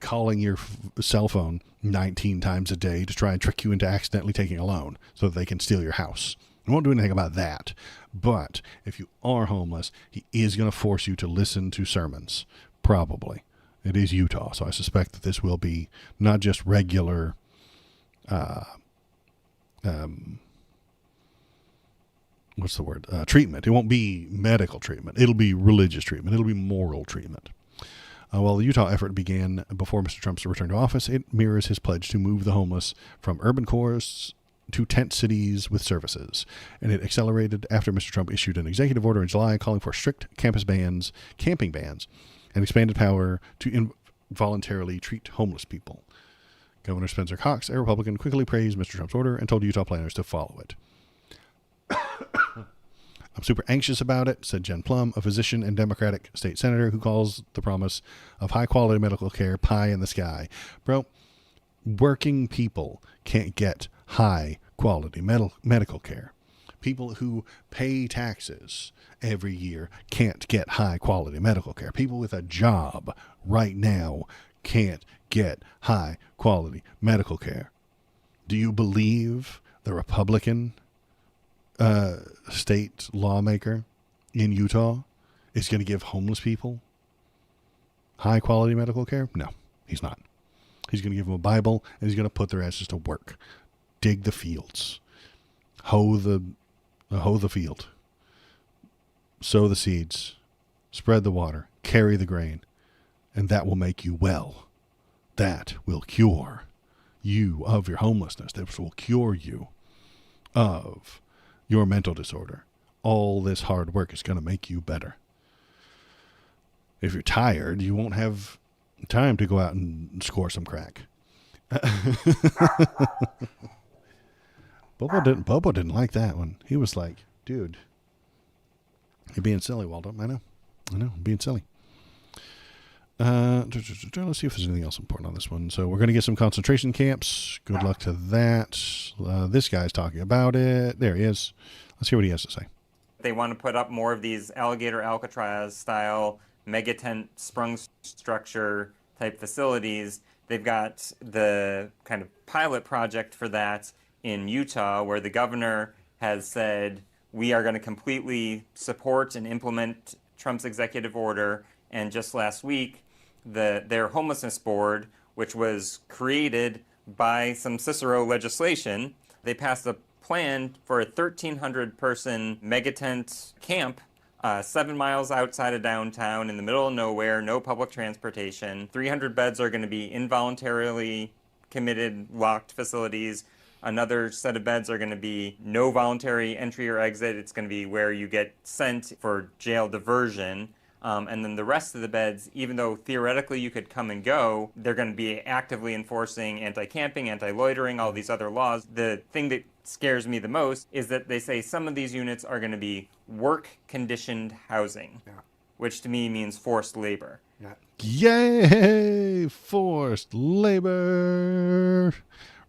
Speaker 2: calling your cell phone 19 times a day to try and trick you into accidentally taking a loan so that they can steal your house. I won't do anything about that. But if you are homeless, he is going to force you to listen to sermons. Probably. It is Utah, so I suspect that this will be not just regular treatment. It won't be medical treatment. It'll be religious treatment. It'll be moral treatment. While the Utah effort began before Mr. Trump's return to office, it mirrors his pledge to move the homeless from urban cores to tent cities with services. And it accelerated after Mr. Trump issued an executive order in July calling for strict camping bans, and expanded power to involuntarily treat homeless people. Governor Spencer Cox, a Republican, quickly praised Mr. Trump's order and told Utah planners to follow it. I'm super anxious about it, said Jen Plum, a physician and Democratic state senator who calls the promise of high-quality medical care pie in the sky. Bro, working people can't get high-quality medical care. People who pay taxes every year can't get high-quality medical care. People with a job right now can't get high-quality medical care. Do you believe the Republican state lawmaker in Utah is going to give homeless people high quality medical care? No, he's not. He's going to give them a Bible and he's going to put their asses to work. Dig the fields, hoe the field, sow the seeds, spread the water, carry the grain, and that will make you well. that will cure you of your homelessness. That will cure you of your mental disorder. All this hard work is going to make you better. If you're tired, you won't have time to go out and score some crack. Bobo didn't like that one. He was like, dude, you're being silly, Waldo. I know, I'm being silly. Let's see if there's anything else important on this one. So we're going to get some concentration camps. Good luck to that. This guy's talking about it. There he is. Let's hear what he has to say.
Speaker 5: They want to put up more of these alligator Alcatraz style mega tent sprung structure type facilities. They've got the kind of pilot project for that in Utah, where the governor has said, we are going to completely support and implement Trump's executive order. And just last week, their homelessness board, which was created by some Cicero legislation, they passed a plan for a 1,300 person megatent camp 7 miles outside of downtown in the middle of nowhere, no public transportation. 300 beds are going to be involuntarily committed, locked facilities. Another set of beds are going to be no voluntary entry or exit. It's going to be where you get sent for jail diversion. And then the rest of the beds, even though theoretically you could come and go, they're going to be actively enforcing anti-camping, anti-loitering, all these other laws. The thing that scares me the most is that they say some of these units are going to be work-conditioned housing, which to me means forced labor.
Speaker 2: Yay! Forced labor!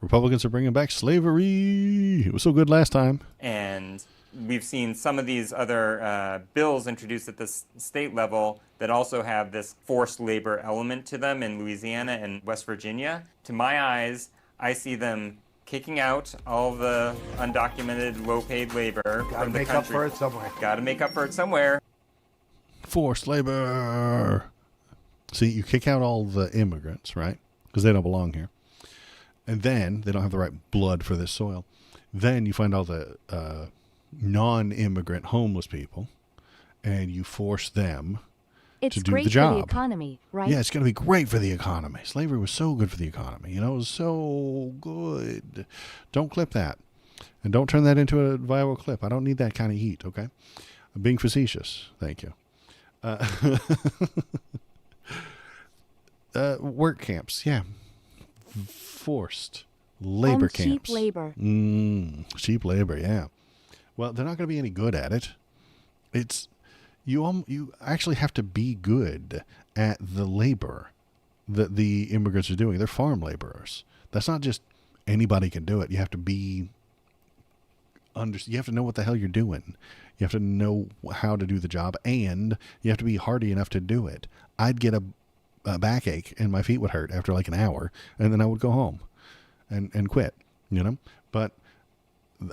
Speaker 2: Republicans are bringing back slavery. It was so good last time.
Speaker 5: And we've seen some of these other bills introduced at the state level that also have this forced labor element to them in Louisiana and West Virginia. To my eyes, I see them kicking out all the undocumented, low-paid labor from the country. Got to make up for it somewhere. Got to make up for it somewhere.
Speaker 2: Forced labor. See, you kick out all the immigrants, right? Because they don't belong here. And then they don't have the right blood for this soil. Then you find all the non-immigrant homeless people, and you force them to do the job. It's great for the
Speaker 1: economy, right?
Speaker 2: Yeah, it's going to be great for the economy. Slavery was so good for the economy. You know, it was so good. Don't clip that. And don't turn that into a viral clip. I don't need that kind of heat, okay? I'm being facetious. Thank you. Work camps, yeah. Forced labor camps.
Speaker 1: Cheap labor.
Speaker 2: Cheap labor, yeah. Well, they're not going to be any good at it. It's you actually have to be good at the labor that the immigrants are doing. They're farm laborers. That's not just anybody can do it. You have to be you have to know what the hell you're doing. You have to know how to do the job, and you have to be hardy enough to do it. I'd get a backache and my feet would hurt after like an hour, and then I would go home and quit, you know. But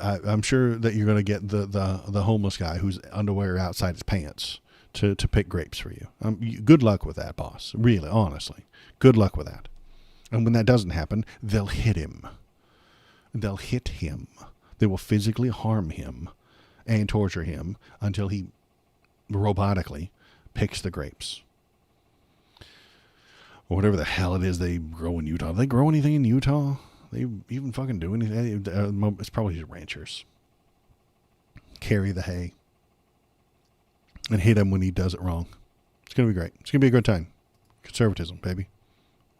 Speaker 2: I'm sure that you're going to get the homeless guy whose underwear outside his pants to pick grapes for you. Good luck with that, boss. Really, honestly, good luck with that. And when that doesn't happen, they'll hit him. They'll hit him. They will physically harm him and torture him until he robotically picks the grapes. Or whatever the hell it is they grow in Utah. Do they grow anything in Utah? They even fucking do anything? It's probably just ranchers. Carry the hay. And hit him when he does it wrong. It's going to be great. It's going to be a good time. Conservatism, baby.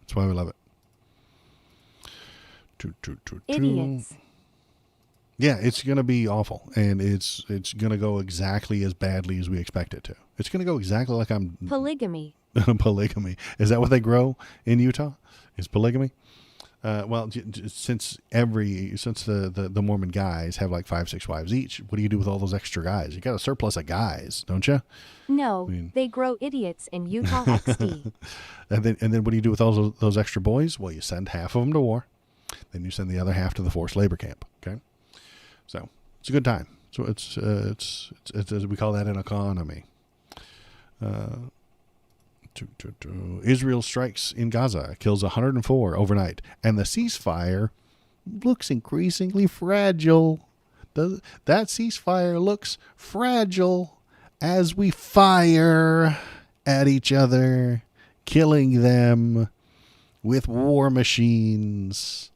Speaker 2: That's why we love it.
Speaker 1: Idiots.
Speaker 2: Yeah, it's going to be awful. And it's going to go exactly as badly as we expect it to. It's going to go exactly like I'm...
Speaker 1: Polygamy.
Speaker 2: Polygamy. Is that what they grow in Utah? Is polygamy? Well, since the Mormon guys have like 5-6 wives each, what do you do with all those extra guys? You got a surplus of guys, don't you?
Speaker 1: No, they grow idiots in Utah XD.
Speaker 2: and then what do you do with all those extra boys? Well, you send half of them to war, then you send the other half to the forced labor camp. Okay, so it's a good time. So it's we call that an economy. Israel strikes in Gaza, kills 104 overnight, and the ceasefire looks increasingly fragile. That ceasefire looks fragile as we fire at each other, killing them with war machines.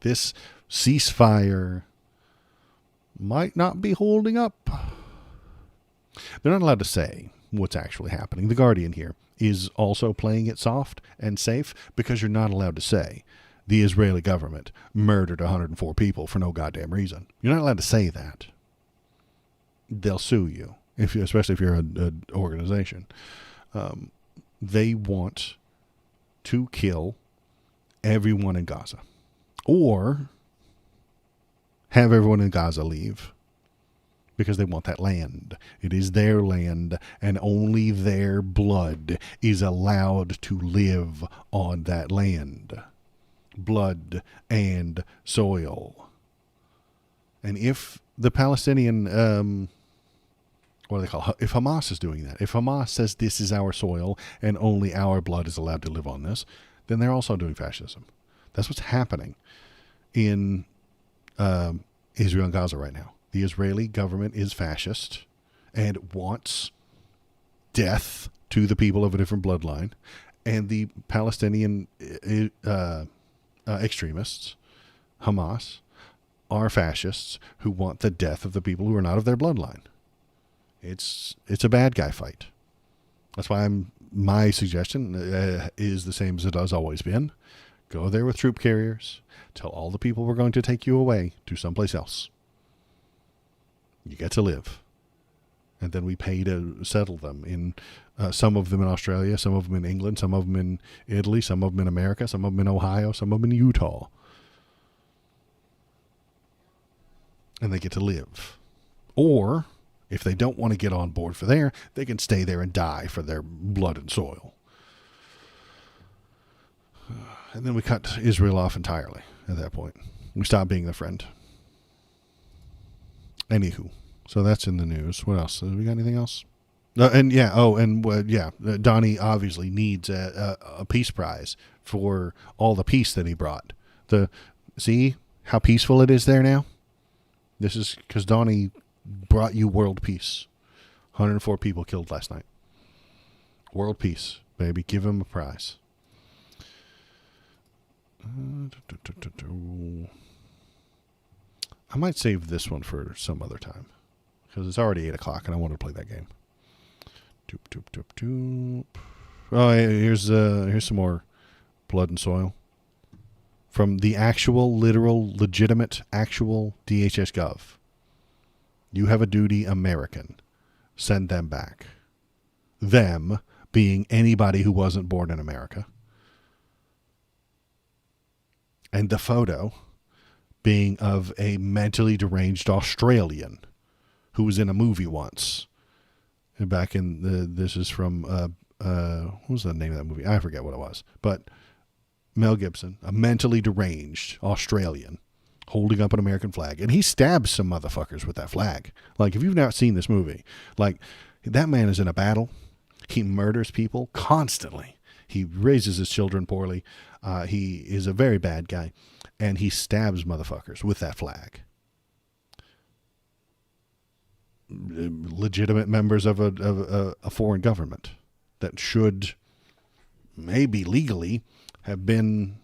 Speaker 2: This ceasefire might not be holding up. They're not allowed to say what's actually happening. The Guardian here is also playing it soft and safe because you're not allowed to say the Israeli government murdered 104 people for no goddamn reason. You're not allowed to say that. They'll sue you, especially if you're an organization. They want to kill everyone in Gaza, or have everyone in Gaza leave, because they want that land. It is their land, and only their blood is allowed to live on that land. Blood and soil. And if the Palestinian, what do they call it? If Hamas is doing that, if Hamas says this is our soil and only our blood is allowed to live on this, then they're also doing fascism. That's what's happening in Israel and Gaza right now. The Israeli government is fascist and wants death to the people of a different bloodline. And the Palestinian extremists, Hamas, are fascists who want the death of the people who are not of their bloodline. It's a bad guy fight. That's why my suggestion is the same as it has always been. Go there with troop carriers. Tell all the people we're going to take you away to someplace else. You get to live. And then we pay to settle them in some of them in Australia, some of them in England, some of them in Italy, some of them in America, some of them in Ohio, some of them in Utah. And they get to live. Or, if they don't want to get on board for there, they can stay there and die for their blood and soil. And then we cut Israel off entirely at that point. We stop being their friend. Anywho, so that's in the news. What else? We got anything else? Donnie obviously needs a peace prize for all the peace that he brought. See how peaceful it is there now? This is because Donnie brought you world peace. 104 people killed last night. World peace, baby. Give him a prize. I might save this one for some other time because it's already 8 o'clock and I want to play that game. Doop, doop, doop, doop. Oh, here's some more blood and soil from the actual, literal, legitimate, actual DHS Gov. You have a duty, American. Send them back. Them being anybody who wasn't born in America. And the photo being of a mentally deranged Australian who was in a movie once. Back in this is from, what was the name of that movie? I forget what it was. But Mel Gibson, a mentally deranged Australian, holding up an American flag. And he stabs some motherfuckers with that flag. Like, if you've not seen this movie, like, that man is in a battle. He murders people constantly. He raises his children poorly. He is a very bad guy. And he stabs motherfuckers with that flag. Legitimate members of a foreign government that should maybe legally have been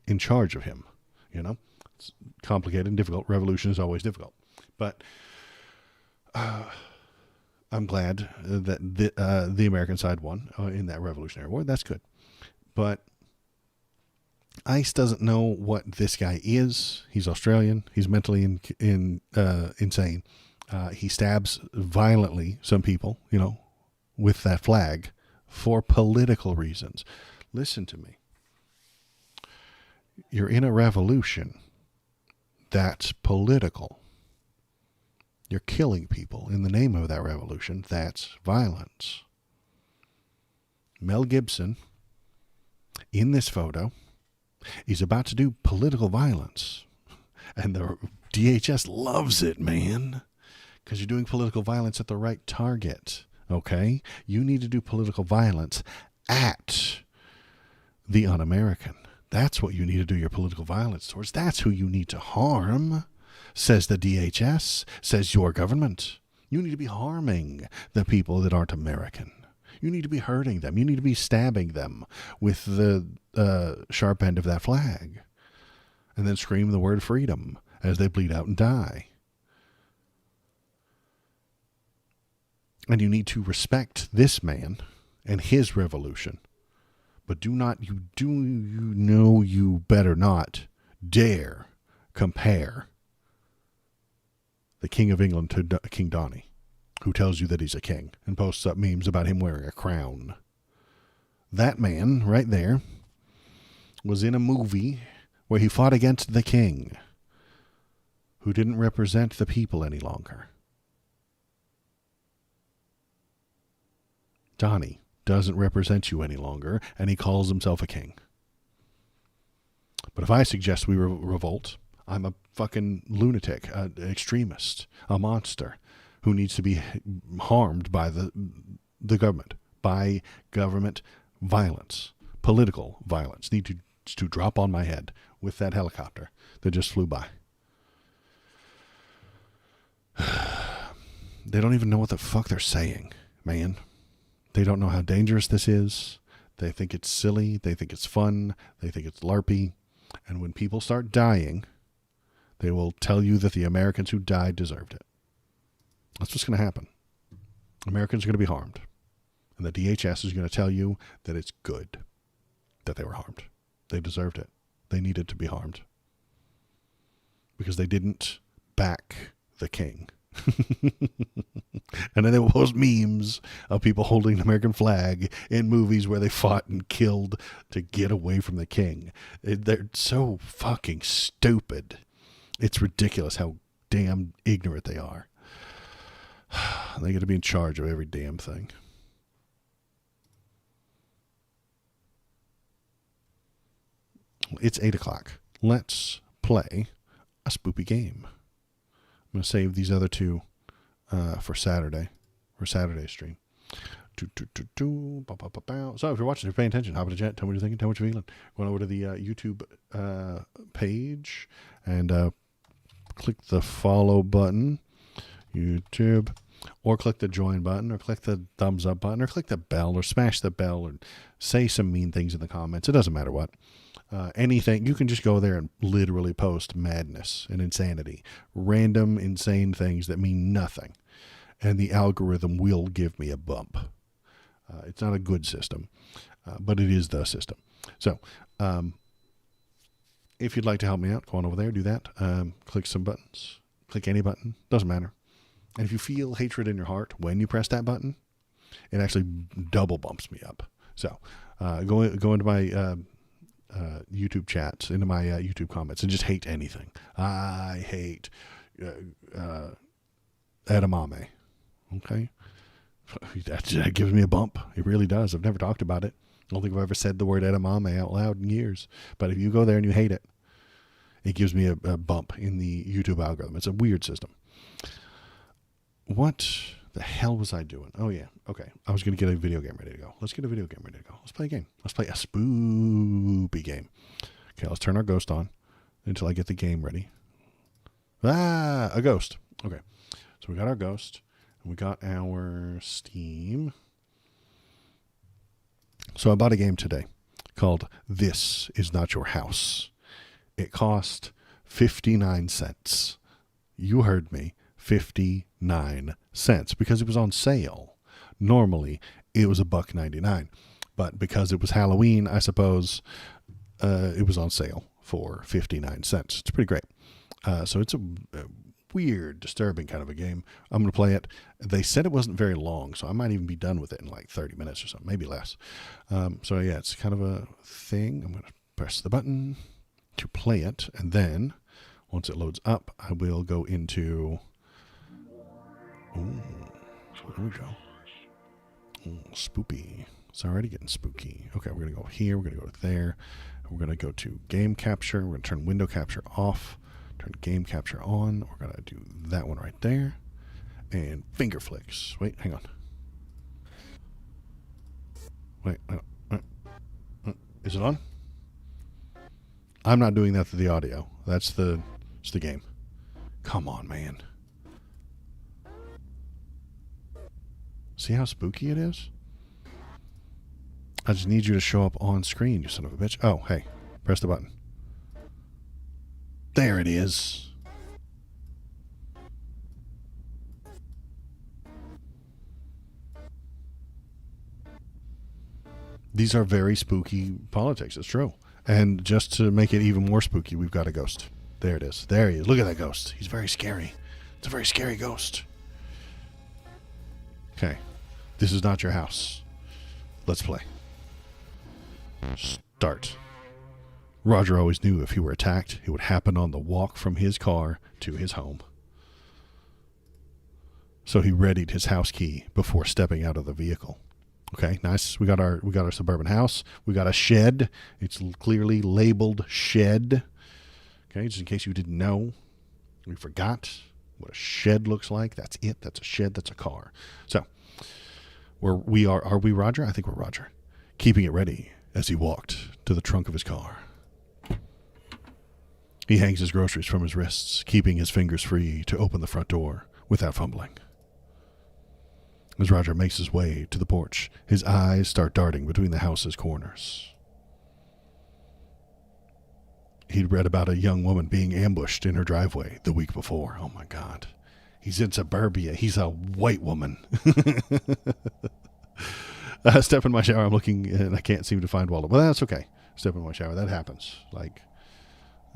Speaker 2: in charge of him. You know, it's complicated and difficult. Revolution is always difficult. But I'm glad that the American side won in that Revolutionary War. That's good. But ICE doesn't know what this guy is. He's Australian. He's mentally insane. He stabs violently some people, you know, with that flag for political reasons. Listen to me. You're in a revolution. That's political. You're killing people in the name of that revolution. That's violence. Mel Gibson, in this photo, is about to do political violence. And the DHS loves it, man. Because you're doing political violence at the right target, okay? You need to do political violence at the un-American. That's what you need to do your political violence towards. That's who you need to harm, says the DHS, says your government. You need to be harming the people that aren't American. You need to be hurting them. You need to be stabbing them with the sharp end of that flag. And then scream the word freedom as they bleed out and die. And you need to respect this man and his revolution. But you better not dare compare the King of England to King Donnie, who tells you that he's a king and posts up memes about him wearing a crown. That man right there was in a movie where he fought against the king, who didn't represent the people any longer. Donnie doesn't represent you any longer, and he calls himself a king. But if I suggest we revolt, I'm a fucking lunatic, an extremist, a monster who needs to be harmed by the government, by government violence, political violence. Need to drop on my head with that helicopter that just flew by. They don't even know what the fuck they're saying, man. They don't know how dangerous this is. They think it's silly. They think it's fun. They think it's LARPy. And when people start dying, they will tell you that the Americans who died deserved it. That's what's going to happen. Americans are going to be harmed. And the DHS is going to tell you that it's good that they were harmed. They deserved it. They needed to be harmed. Because they didn't back the king. And then they will post memes of people holding the American flag in movies where they fought and killed to get away from the king. They're so fucking stupid. It's ridiculous how damn ignorant they are. They get to be in charge of every damn thing. It's 8 o'clock. Let's play a spoopy game. I'm going to save these other two for Saturday's stream. So if you're watching, if you're paying attention, hop in the chat, tell me what you're thinking, tell me what you're feeling. Going over to the YouTube page and click the follow button, YouTube, or click the join button, or click the thumbs up button, or click the bell, or smash the bell, or say some mean things in the comments. It doesn't matter what. Anything, you can just go there and literally post madness and insanity, random, insane things that mean nothing, and the algorithm will give me a bump. It's not a good system, but it is the system. So, if you'd like to help me out, go on over there, do that. Click some buttons, click any button, doesn't matter. And if you feel hatred in your heart when you press that button, it actually double bumps me up. So, go into my YouTube chats, into my YouTube comments, and just hate anything. I hate edamame. Okay? That gives me a bump. It really does. I've never talked about it. I don't think I've ever said the word edamame out loud in years. But if you go there and you hate it, it gives me a bump in the YouTube algorithm. It's a weird system. What the hell was I doing? Oh, yeah. Okay. I was going to get a video game ready to go. Let's get a video game ready to go. Let's play a game. Let's play a spoopy game. Okay, let's turn our ghost on until I get the game ready. A ghost. Okay. So we got our ghost, and we got our Steam. So I bought a game today called This Is Not Your House. It cost 59 cents. You heard me. 59 cents because it was on sale. Normally it was $1.99, but because it was Halloween, I suppose it was on sale for 59 cents. It's pretty great. So it's a weird, disturbing kind of a game. I'm going to play it. They said it wasn't very long, so I might even be done with it in like 30 minutes or something, maybe less. So yeah, it's kind of a thing. I'm going to press the button to play it, and then once it loads up, I will go into... Ooh, there we go. Ooh, spoopy. It's already getting spooky. Okay, we're going to go here. We're going to go to there. We're going to go to game capture. We're going to turn window capture off. Turn game capture on. We're going to do that one right there. And finger flicks. Wait, hang on. Wait. Is it on? I'm not doing that to the audio. It's the game. Come on, man. See how spooky it is? I just need you to show up on screen, you son of a bitch. Oh, hey. Press the button. There it is. These are very spooky politics. It's true. And just to make it even more spooky, we've got a ghost. There it is. There he is. Look at that ghost. He's very scary. It's a very scary ghost. Okay. This is not your house. Let's play. Start. Roger always knew if he were attacked, it would happen on the walk from his car to his home. So he readied his house key before stepping out of the vehicle. Okay, nice. We got our suburban house. We got a shed. It's clearly labeled shed. Okay, just in case you didn't know, we forgot what a shed looks like. That's it. That's a shed. That's a car. So, are we Roger? I think we're Roger. Keeping it ready as he walked to the trunk of his car. He hangs his groceries from his wrists, keeping his fingers free to open the front door without fumbling. As Roger makes his way to the porch, his eyes start darting between the house's corners. He'd read about a young woman being ambushed in her driveway the week before. Oh my God. He's in suburbia. He's a white woman. Step in my shower. I'm looking and I can't seem to find Waldo. Well, that's okay. Step in my shower. That happens.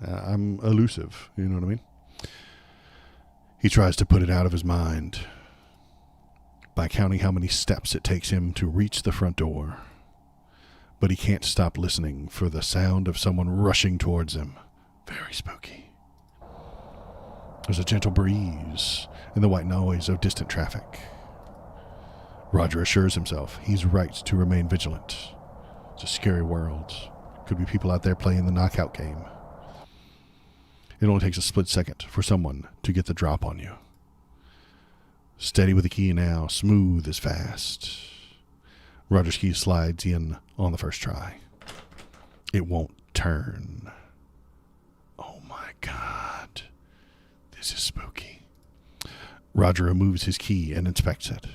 Speaker 2: I'm elusive. You know what I mean? He tries to put it out of his mind by counting how many steps it takes him to reach the front door. But he can't stop listening for the sound of someone rushing towards him. Very spooky. There's a gentle breeze and the white noise of distant traffic. Roger assures himself he's right to remain vigilant. It's a scary world. Could be people out there playing the knockout game. It only takes a split second for someone to get the drop on you. Steady with the key now, smooth as fast. Roger's key slides in on the first try. It won't turn. Oh my God. This is spooky. Roger removes his key and inspects it.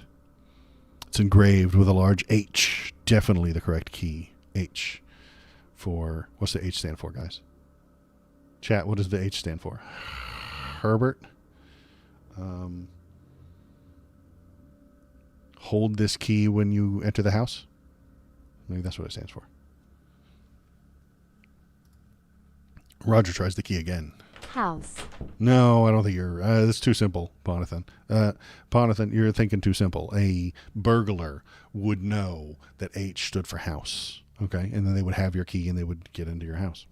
Speaker 2: It's engraved with a large H. Definitely the correct key. H. For, what's the H stand for, guys? Chat, what does the H stand for? Herbert? Hold this key when you enter the house? Maybe that's what it stands for. Roger tries the key again.
Speaker 1: House.
Speaker 2: No, I don't think you're... that's too simple, Ponathan. Ponathan, you're thinking too simple. A burglar would know that H stood for house. Okay? And then they would have your key and they would get into your house.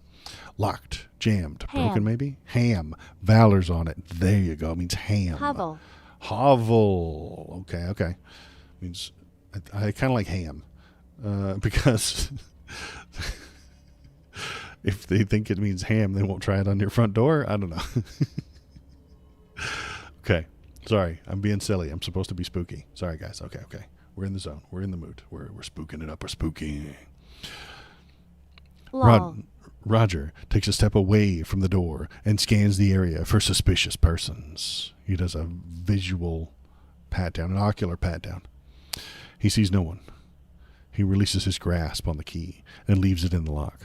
Speaker 2: Locked, jammed,
Speaker 1: Ham.
Speaker 2: broken maybe? Ham. Valor's on it. There you go. It means ham.
Speaker 1: Hovel.
Speaker 2: Hovel. Okay. Means I kind of like ham because if they think it means ham, they won't try it on your front door. I don't know. Okay. Sorry. I'm being silly. I'm supposed to be spooky. Sorry, guys. Okay. We're in the zone. We're in the mood. We're spooking it up. We're spooking. Roger takes a step away from the door and scans the area for suspicious persons. He does a visual pat down, an ocular pat down. He sees no one. He releases his grasp on the key and leaves it in the lock.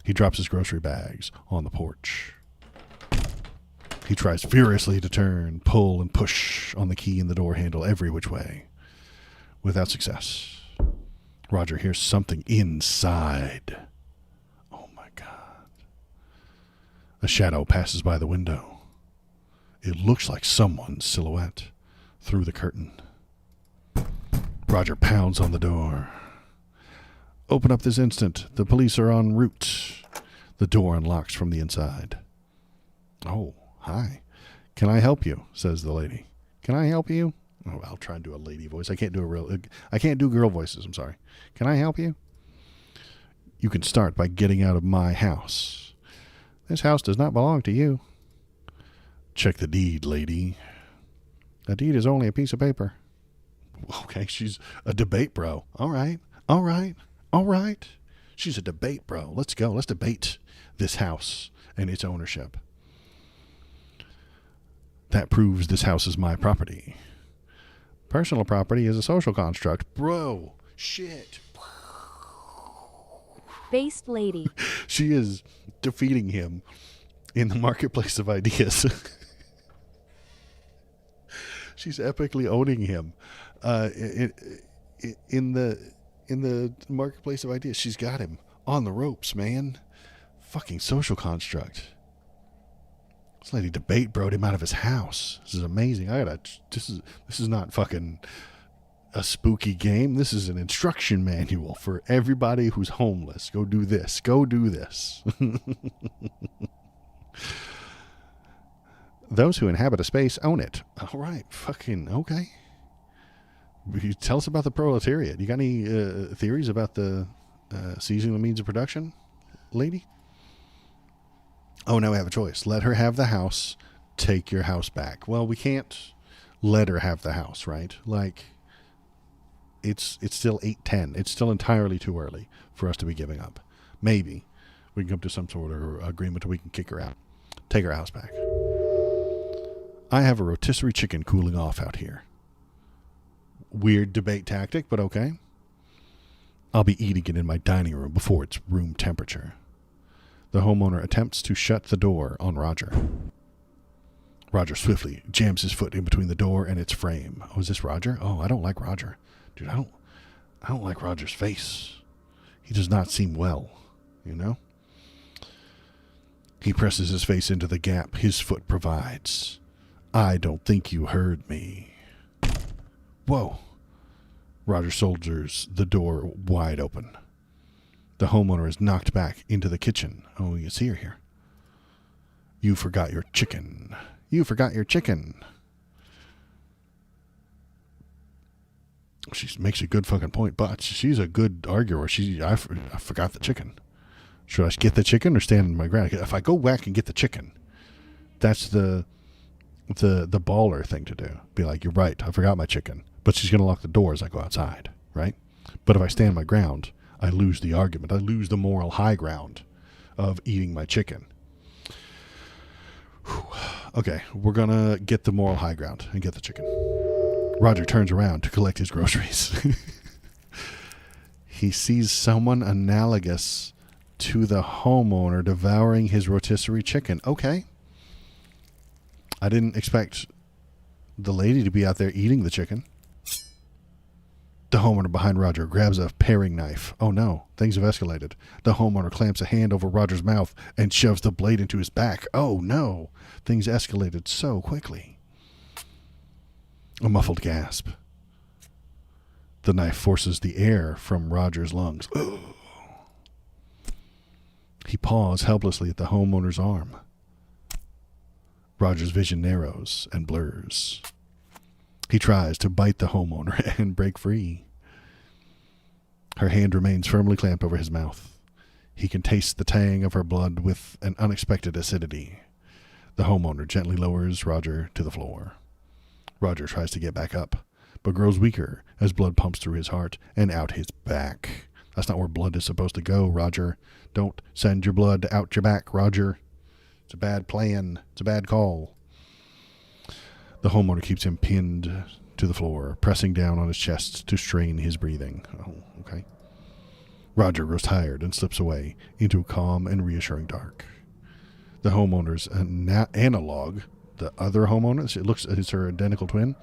Speaker 2: He drops his grocery bags on the porch. He tries furiously to turn, pull, and push on the key in the door handle every which way. Without success. Roger hears something inside. Oh my God. A shadow passes by the window. It looks like someone's silhouette through the curtain. Roger pounds on the door. Open up this instant. The police are en route. The door unlocks from the inside. Oh, hi. Can I help you? Says the lady. Can I help you? Oh, I'll try and do a lady voice. I can't do girl voices. I'm sorry. Can I help you? You can start by getting out of my house. This house does not belong to you. Check the deed, lady. A deed is only a piece of paper. Okay, she's a debate bro. All right. She's a debate bro. Let's go. Let's debate this house and its ownership. That proves this house is my property. Personal property is a social construct. Bro, shit.
Speaker 1: Based lady.
Speaker 2: She is defeating him in the marketplace of ideas. She's epically owning him in the marketplace of ideas. She's got him on the ropes, man. Fucking social construct. This lady debate broed him out of his house. This is amazing. This is not fucking a spooky game. This is an instruction manual for everybody who's homeless. Go do this. Go do this. Those who inhabit a space own it. All right. Fucking okay. Tell us about the proletariat. You got any theories about the seizing the means of production, lady? Oh, now we have a choice. Let her have the house. Take your house back. Well, we can't let her have the house, right? Like, it's still 8:10. It's still entirely too early for us to be giving up. Maybe we can come to some sort of agreement or we can kick her out. Take her house back. I have a rotisserie chicken cooling off out here. Weird debate tactic, but okay. I'll be eating it in my dining room before it's room temperature. The homeowner attempts to shut the door on Roger. Roger swiftly jams his foot in between the door and its frame. Oh, is this Roger? Oh, I don't like Roger. Dude, I don't like Roger's face. He does not seem well, you know? He presses his face into the gap his foot provides. I don't think you heard me. Whoa. Roger soldiers the door wide open. The homeowner is knocked back into the kitchen. Oh, you see her here. You forgot your chicken. You forgot your chicken. She makes a good fucking point, but she's a good arguer. I forgot the chicken. Should I get the chicken or stand on my ground? If I go back and get the chicken, that's the baller thing to do. Be like, you're right, I forgot my chicken. But she's going to lock the door as I go outside, right? But if I stand my ground, I lose the argument. I lose the moral high ground of eating my chicken. Whew. Okay, we're going to get the moral high ground and get the chicken. Roger turns around to collect his groceries. He sees someone analogous to the homeowner devouring his rotisserie chicken. Okay. I didn't expect the lady to be out there eating the chicken. The homeowner behind Roger grabs a paring knife. Oh no, things have escalated. The homeowner clamps a hand over Roger's mouth and shoves the blade into his back. Oh no, things escalated so quickly. A muffled gasp. The knife forces the air from Roger's lungs. Ugh. He paws helplessly at the homeowner's arm. Roger's vision narrows and blurs. He tries to bite the homeowner and break free. Her hand remains firmly clamped over his mouth. He can taste the tang of her blood with an unexpected acidity. The homeowner gently lowers Roger to the floor. Roger tries to get back up, but grows weaker as blood pumps through his heart and out his back. That's not where blood is supposed to go, Roger. Don't send your blood out your back, Roger. It's a bad plan. It's a bad call. The homeowner keeps him pinned to the floor, pressing down on his chest to strain his breathing. Oh, okay. Roger grows tired and slips away into a calm and reassuring dark. The homeowner's analog, the other homeowner, it looks it's her identical twin,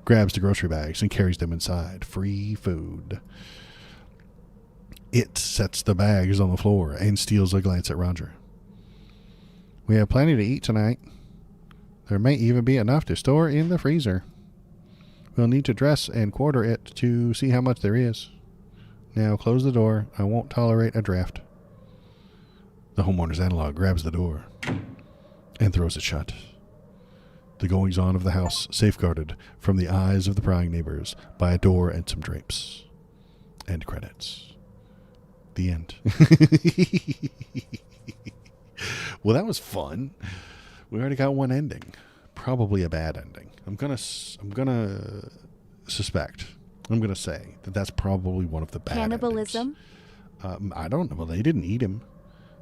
Speaker 2: grabs the grocery bags and carries them inside. Free food. It sets the bags on the floor and steals a glance at Roger. We have plenty to eat tonight. There may even be enough to store in the freezer. We'll need to dress and quarter it to see how much there is. Now close the door. I won't tolerate a draft. The homeowner's analog grabs the door and throws it shut. The goings-on of the house safeguarded from the eyes of the prying neighbors by a door and some drapes. End credits. The end. Well, that was fun. We already got one ending. Probably a bad ending. I'm gonna say that that's probably one of the bad
Speaker 1: Cannibalism?
Speaker 2: endings. I don't know. Well, they didn't eat him.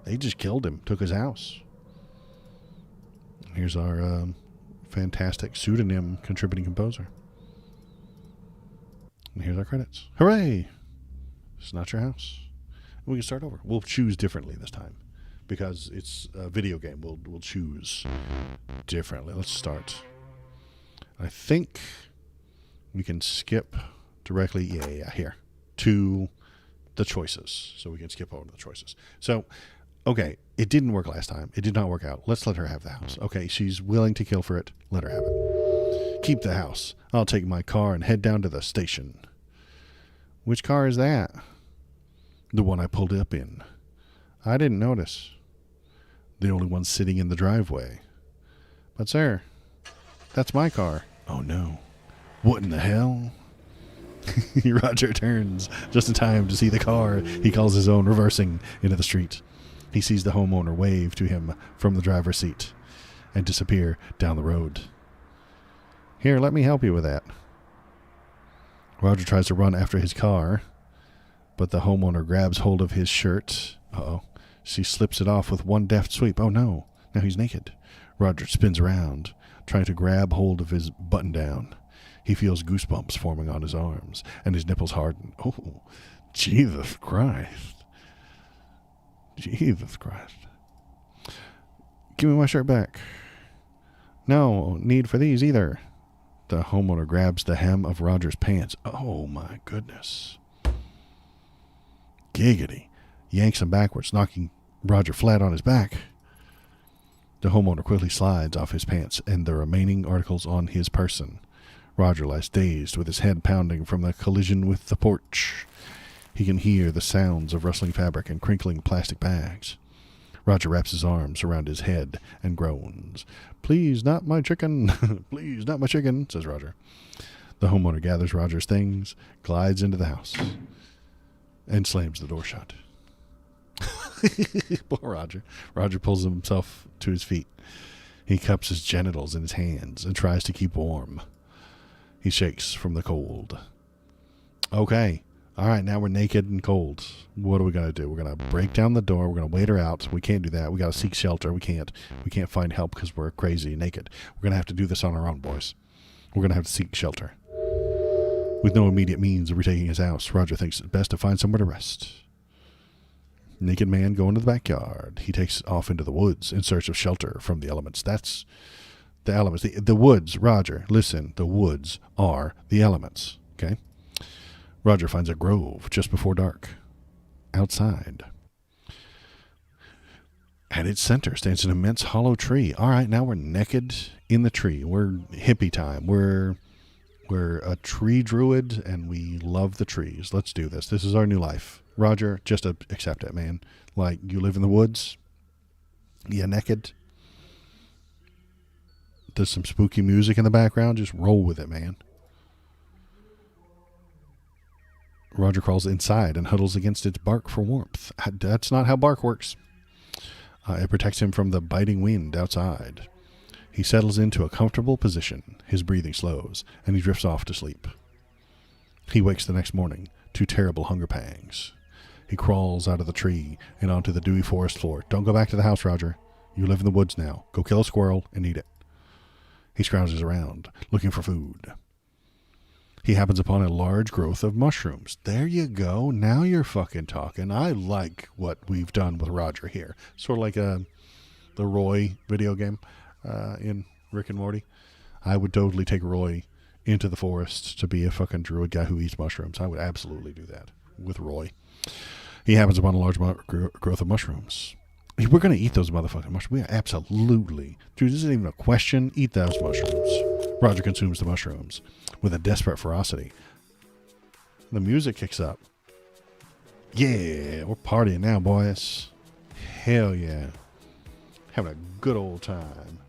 Speaker 2: They just killed him, took his house. Here's our fantastic pseudonym contributing composer. And here's our credits. Hooray! It's not your house. We can start over. We'll choose differently this time because it's a video game. We'll choose differently. Let's start. I think we can skip directly, here, to the choices. So we can skip over to the choices. So, okay, it didn't work last time. It did not work out. Let's let her have the house. Okay, she's willing to kill for it. Let her have it. Keep the house. I'll take my car and head down to the station. Which car is that? The one I pulled up in. I didn't notice. The only one sitting in the driveway. But sir, that's my car. Oh no. What in the hell? Roger turns just in time to see the car he calls his own reversing into the street. He sees the homeowner wave to him from the driver's seat and disappear down the road. Here, let me help you with that. Roger tries to run after his car, but the homeowner grabs hold of his shirt. Uh-oh. She slips it off with one deft sweep. Oh no, now he's naked. Roger spins around, trying to grab hold of his button-down. He feels goosebumps forming on his arms, and his nipples harden. Oh, Jesus Christ. Jesus Christ. Give me my shirt back. No need for these either. The homeowner grabs the hem of Roger's pants. Oh my goodness. Giggity. Yanks him backwards, knocking Roger flat on his back. The homeowner quickly slides off his pants and the remaining articles on his person. Roger lies dazed with his head pounding from the collision with the porch. He can hear the sounds of rustling fabric and crinkling plastic bags. Roger wraps his arms around his head and groans. Please, not my chicken. Please, not my chicken, says Roger. The homeowner gathers Roger's things, glides into the house, and slams the door shut. Poor Roger. Roger pulls himself to his feet. He cups his genitals in his hands and tries to keep warm. He shakes from the cold. Okay. All right, now we're naked and cold. What are we going to do? We're going to break down the door. We're going to wait her out. We can't do that. We got to seek shelter. We can't find help because we're crazy and naked. We're going to have to do this on our own, boys. We're going to have to seek shelter. With no immediate means of retaking his house, Roger thinks it best to find somewhere to rest. Naked man going to the backyard. He takes off into the woods in search of shelter from the elements. That's the elements. The woods, Roger, listen, the woods are the elements, okay? Roger finds a grove just before dark. Outside. At its center stands an immense hollow tree. All right, now we're naked in the tree. We're hippie time. We're a tree druid, and we love the trees. Let's do this. This is our new life. Roger, just accept it, man. Like, you live in the woods. You're naked. There's some spooky music in the background. Just roll with it, man. Roger crawls inside and huddles against its bark for warmth. That's not how bark works. It protects him from the biting wind outside. He settles into a comfortable position. His breathing slows, and he drifts off to sleep. He wakes the next morning to terrible hunger pangs. He crawls out of the tree and onto the dewy forest floor. Don't go back to the house, Roger. You live in the woods now. Go kill a squirrel and eat it. He scrounges around, looking for food. He happens upon a large growth of mushrooms. There you go. Now you're fucking talking. I like what we've done with Roger here. Sort of like the Roy video game in Rick and Morty. I would totally take Roy into the forest to be a fucking druid guy who eats mushrooms. I would absolutely do that with Roy. He happens upon a large growth of mushrooms. We're going to eat those motherfucking mushrooms. We are absolutely. Dude, this isn't even a question. Eat those mushrooms. Roger consumes the mushrooms with a desperate ferocity. The music kicks up. Yeah, we're partying now, boys. Hell yeah. Having a good old time.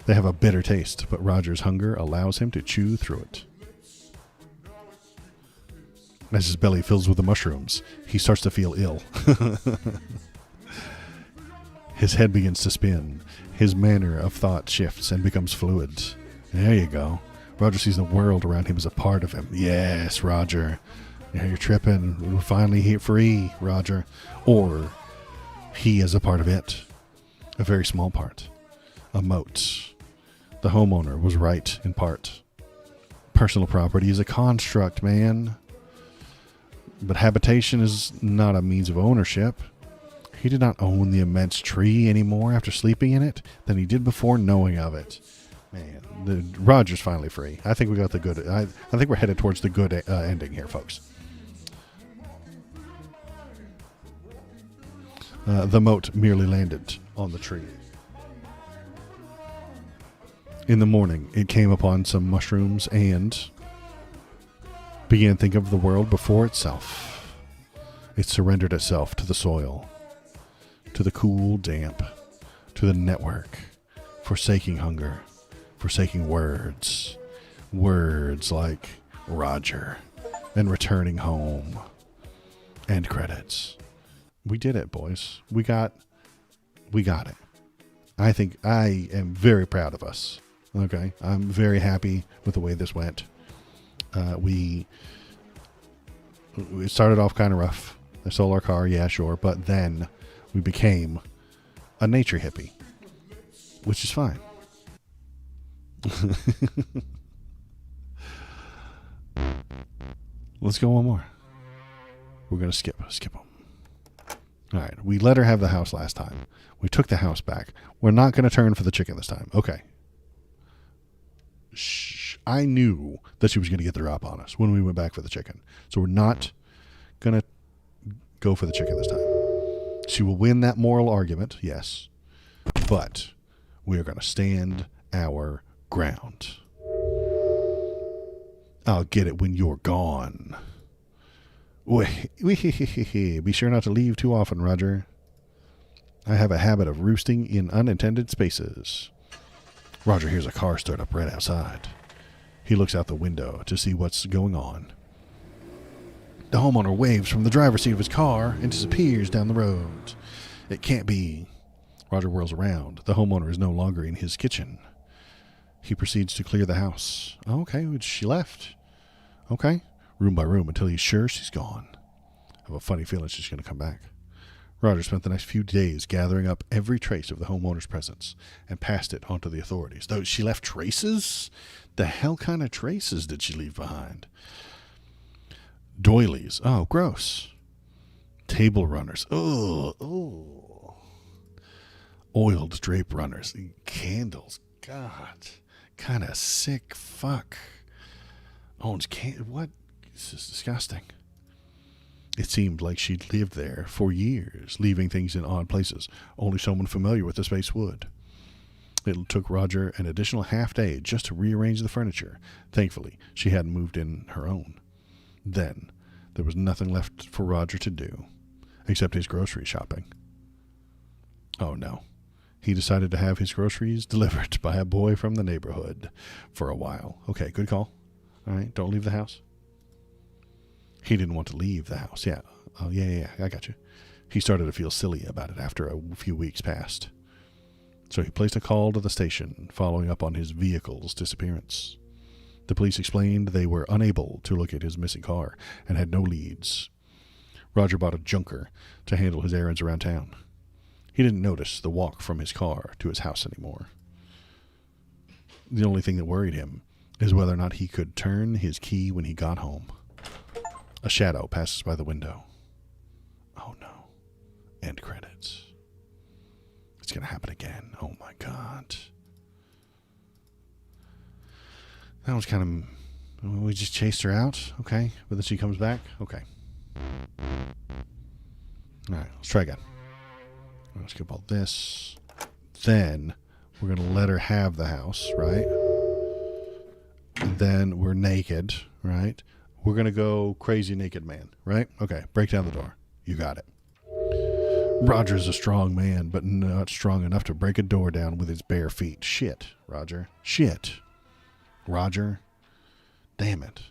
Speaker 2: They have a bitter taste, but Roger's hunger allows him to chew through it. As his belly fills with the mushrooms, he starts to feel ill. His head begins to spin. His manner of thought shifts and becomes fluid. There you go. Roger sees the world around him as a part of him. Yes, Roger. Yeah, you're tripping. We're finally here free, Roger. Or he is a part of it. A very small part. A moat. The homeowner was right in part. Personal property is a construct, man. But habitation is not a means of ownership. He did not own the immense tree any more after sleeping in it than he did before knowing of it. Man, Roger's finally free. I think we got the good. I think we're headed towards the good ending here, folks. The moat merely landed on the tree. In the morning, it came upon some mushrooms and began to think of the world before itself. It surrendered itself to the soil, to the cool damp, to the network, forsaking hunger, forsaking words. Words like Roger and returning home. End credits. We did it, boys. We got it. I think I am very proud of us. Okay. I'm very happy with the way this went. We started off kind of rough. I sold our car, yeah, sure. But then we became a nature hippie, which is fine. Let's go one more. We're going to skip them. All right. We let her have the house last time. We took the house back. We're not going to turn for the chicken this time. Okay. Shh. I knew that she was going to get the drop on us when we went back for the chicken. So we're not going to go for the chicken this time. She will win that moral argument, yes. But we are going to stand our ground. I'll get it when you're gone. Be sure not to leave too often, Roger. I have a habit of roosting in unintended spaces. Roger hears a car start up right outside. He looks out the window to see what's going on. The homeowner waves from the driver's seat of his car and disappears down the road. It can't be. Roger whirls around. The homeowner is no longer in his kitchen. He proceeds to clear the house. Okay, she left. Okay, room by room until he's sure she's gone. I have a funny feeling she's going to come back. Roger spent the next few days gathering up every trace of the homeowner's presence and passed it on to the authorities. Though she left traces? The hell kind of traces did she leave behind? Doilies. Oh, gross. Table runners. Oh. Oiled drape runners. Candles. God. Kind of sick fuck. Owns what? This is disgusting. It seemed like she'd lived there for years, leaving things in odd places. Only someone familiar with the space would. It took Roger an additional half day just to rearrange the furniture. Thankfully, she hadn't moved in her own. Then, there was nothing left for Roger to do, except his grocery shopping. Oh no. He decided to have his groceries delivered by a boy from the neighborhood for a while. Okay, good call. All right, don't leave the house. He didn't want to leave the house. Yeah. Oh, yeah, I got you. He started to feel silly about it after a few weeks passed. So he placed a call to the station following up on his vehicle's disappearance. The police explained they were unable to locate his missing car and had no leads. Roger bought a junker to handle his errands around town. He didn't notice the walk from his car to his house anymore. The only thing that worried him is whether or not he could turn his key when he got home. A shadow passes by the window. Oh no. End credits. It's going to happen again. Oh my God. That was kind of... We just chased her out. Okay. But then she comes back. Okay. Alright. Let's try again. Let's skip all this. Then we're going to let her have the house, right? And then we're naked, right? We're going to go crazy naked man, right? Okay. Break down the door. You got it. Roger's a strong man, but not strong enough to break a door down with his bare feet. Shit, Roger. Shit. Roger. Damn it.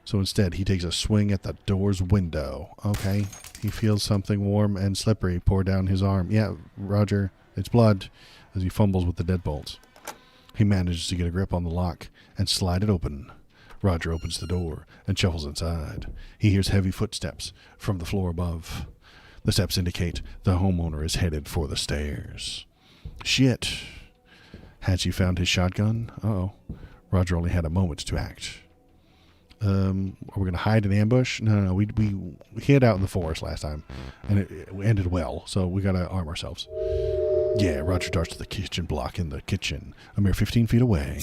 Speaker 2: So instead, he takes a swing at the door's window. Okay. He feels something warm and slippery pour down his arm. Yeah, Roger, it's blood, as he fumbles with the deadbolts. He manages to get a grip on the lock and slide it open. Roger opens the door and shuffles inside. He hears heavy footsteps from the floor above. The steps indicate the homeowner is headed for the stairs. Shit. Had she found his shotgun? Uh-oh. Roger only had a moment to act. Are we going to hide in ambush? No. We hid out in the forest last time, and it ended well. So we got to arm ourselves. Yeah, Roger darts to the kitchen block in the kitchen, a mere 15 feet away.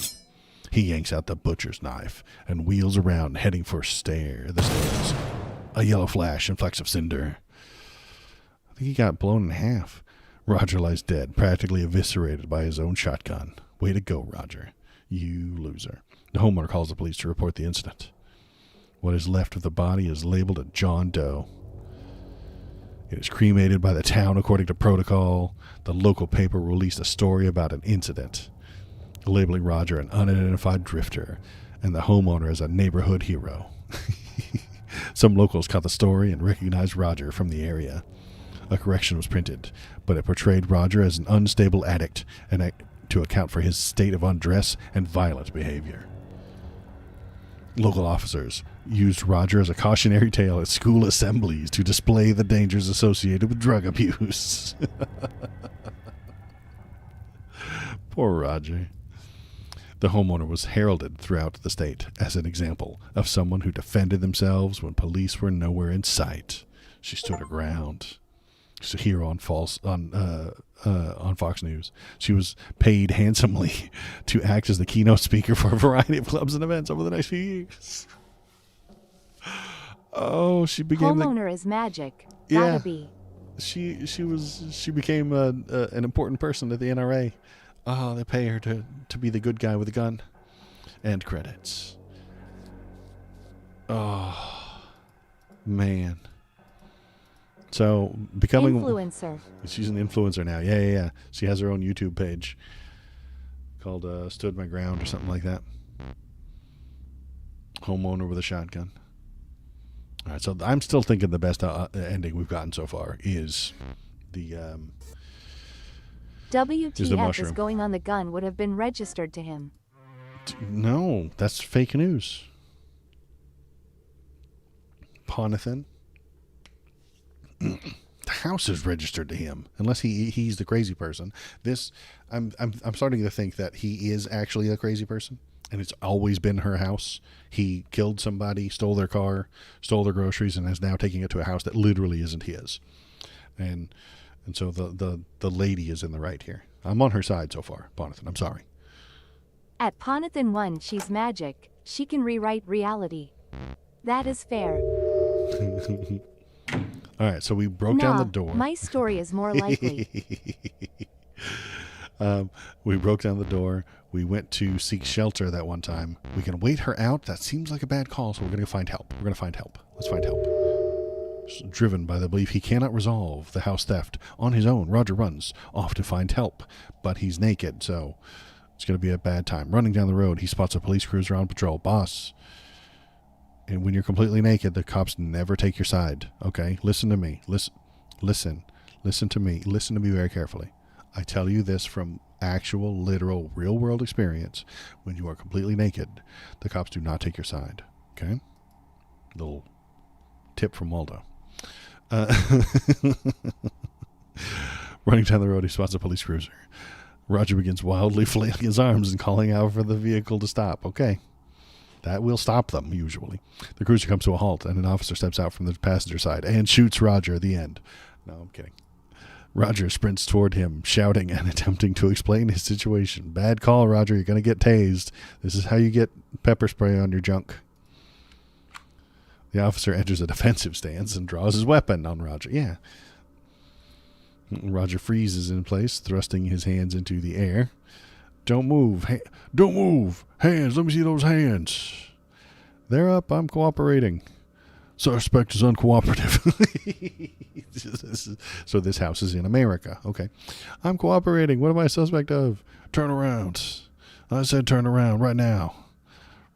Speaker 2: He yanks out the butcher's knife and wheels around, heading for the stairs. A yellow flash and flecks of cinder. I think he got blown in half. Roger lies dead, practically eviscerated by his own shotgun. Way to go, Roger. You loser. The homeowner calls the police to report the incident. What is left of the body is labeled a John Doe. It is cremated by the town according to protocol. The local paper released a story about an incident, labeling Roger an unidentified drifter and the homeowner as a neighborhood hero. Some locals caught the story and recognized Roger from the area. A correction was printed, but it portrayed Roger as an unstable addict and to account for his state of undress and violent behavior. Local officers used Roger as a cautionary tale at school assemblies to display the dangers associated with drug abuse. Poor Roger. The homeowner was heralded throughout the state as an example of someone who defended themselves when police were nowhere in sight. She stood her ground. She's a hero on Fox News. She was paid handsomely to act as the keynote speaker for a variety of clubs and events over the next few years. Oh, she became
Speaker 1: homeowner is magic.
Speaker 2: Yeah.
Speaker 1: Gotta be.
Speaker 2: She became an important person at the NRA. Oh, they pay her to be the good guy with a gun. End credits. Oh, man. So becoming
Speaker 1: influencer.
Speaker 2: She's an influencer now. Yeah. She has her own YouTube page called Stood My Ground or something like that. Homeowner with a shotgun. All right, so I'm still thinking the best ending we've gotten so far is the
Speaker 1: WTF is going on. The gun would have been registered to him.
Speaker 2: No, that's fake news. Ponathan. The house is registered to him, unless he's the crazy person. I'm starting to think that he is actually a crazy person, and it's always been her house. He killed somebody, stole their car, stole their groceries, and is now taking it to a house that literally isn't his. And so the lady is in the right here. I'm on her side so far, Ponathan. I'm sorry.
Speaker 1: At Ponathan 1, she's magic. She can rewrite reality. That is fair.
Speaker 2: All right, so we broke down the door.
Speaker 1: My story is more likely.
Speaker 2: We broke down the door. We went to seek shelter that one time. We can wait her out. That seems like a bad call, so we're going to find help. Let's find help. Driven by the belief he cannot resolve the house theft on his own, Roger runs off to find help, but he's naked, so it's going to be a bad time. Running down the road, he spots a police cruiser on patrol. Boss, and when you're completely naked, the cops never take your side, okay? Listen to me. Listen to me. Listen to me very carefully. I tell you this from actual, literal, real-world experience. When you are completely naked, the cops do not take your side, okay? Little tip from Waldo. Running down the road, he spots a police cruiser. Roger begins wildly flailing his arms and calling out for the vehicle to stop. Okay. That will stop them, usually. The cruiser comes to a halt, and an officer steps out from the passenger side and shoots Roger at the end. No, I'm kidding. Roger sprints toward him, shouting and attempting to explain his situation. Bad call, Roger. You're going to get tased. This is how you get pepper spray on your junk. The officer enters a defensive stance and draws his weapon on Roger. Yeah. Roger freezes in place, thrusting his hands into the air. Don't move. Don't move. Hands. Let me see those hands. They're up. I'm cooperating. Suspect is uncooperative. So this house is in America. Okay. I'm cooperating. What am I a suspect of? Turn around. I said turn around right now.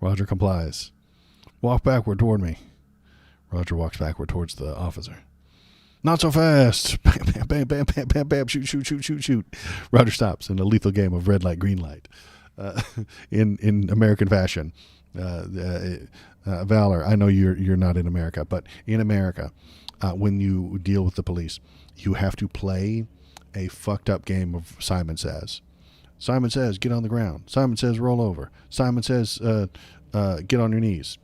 Speaker 2: Roger complies. Walk backward toward me. Roger walks backward towards the officer. Not so fast. Bam, bam, bam, bam, bam, bam, bam. Shoot, shoot, shoot, shoot, shoot. Roger stops in a lethal game of red light, green light. In American fashion. Valor, I know you're not in America, but in America, when you deal with the police, you have to play a fucked up game of Simon Says. Simon says, get on the ground. Simon says, roll over. Simon says, get on your knees.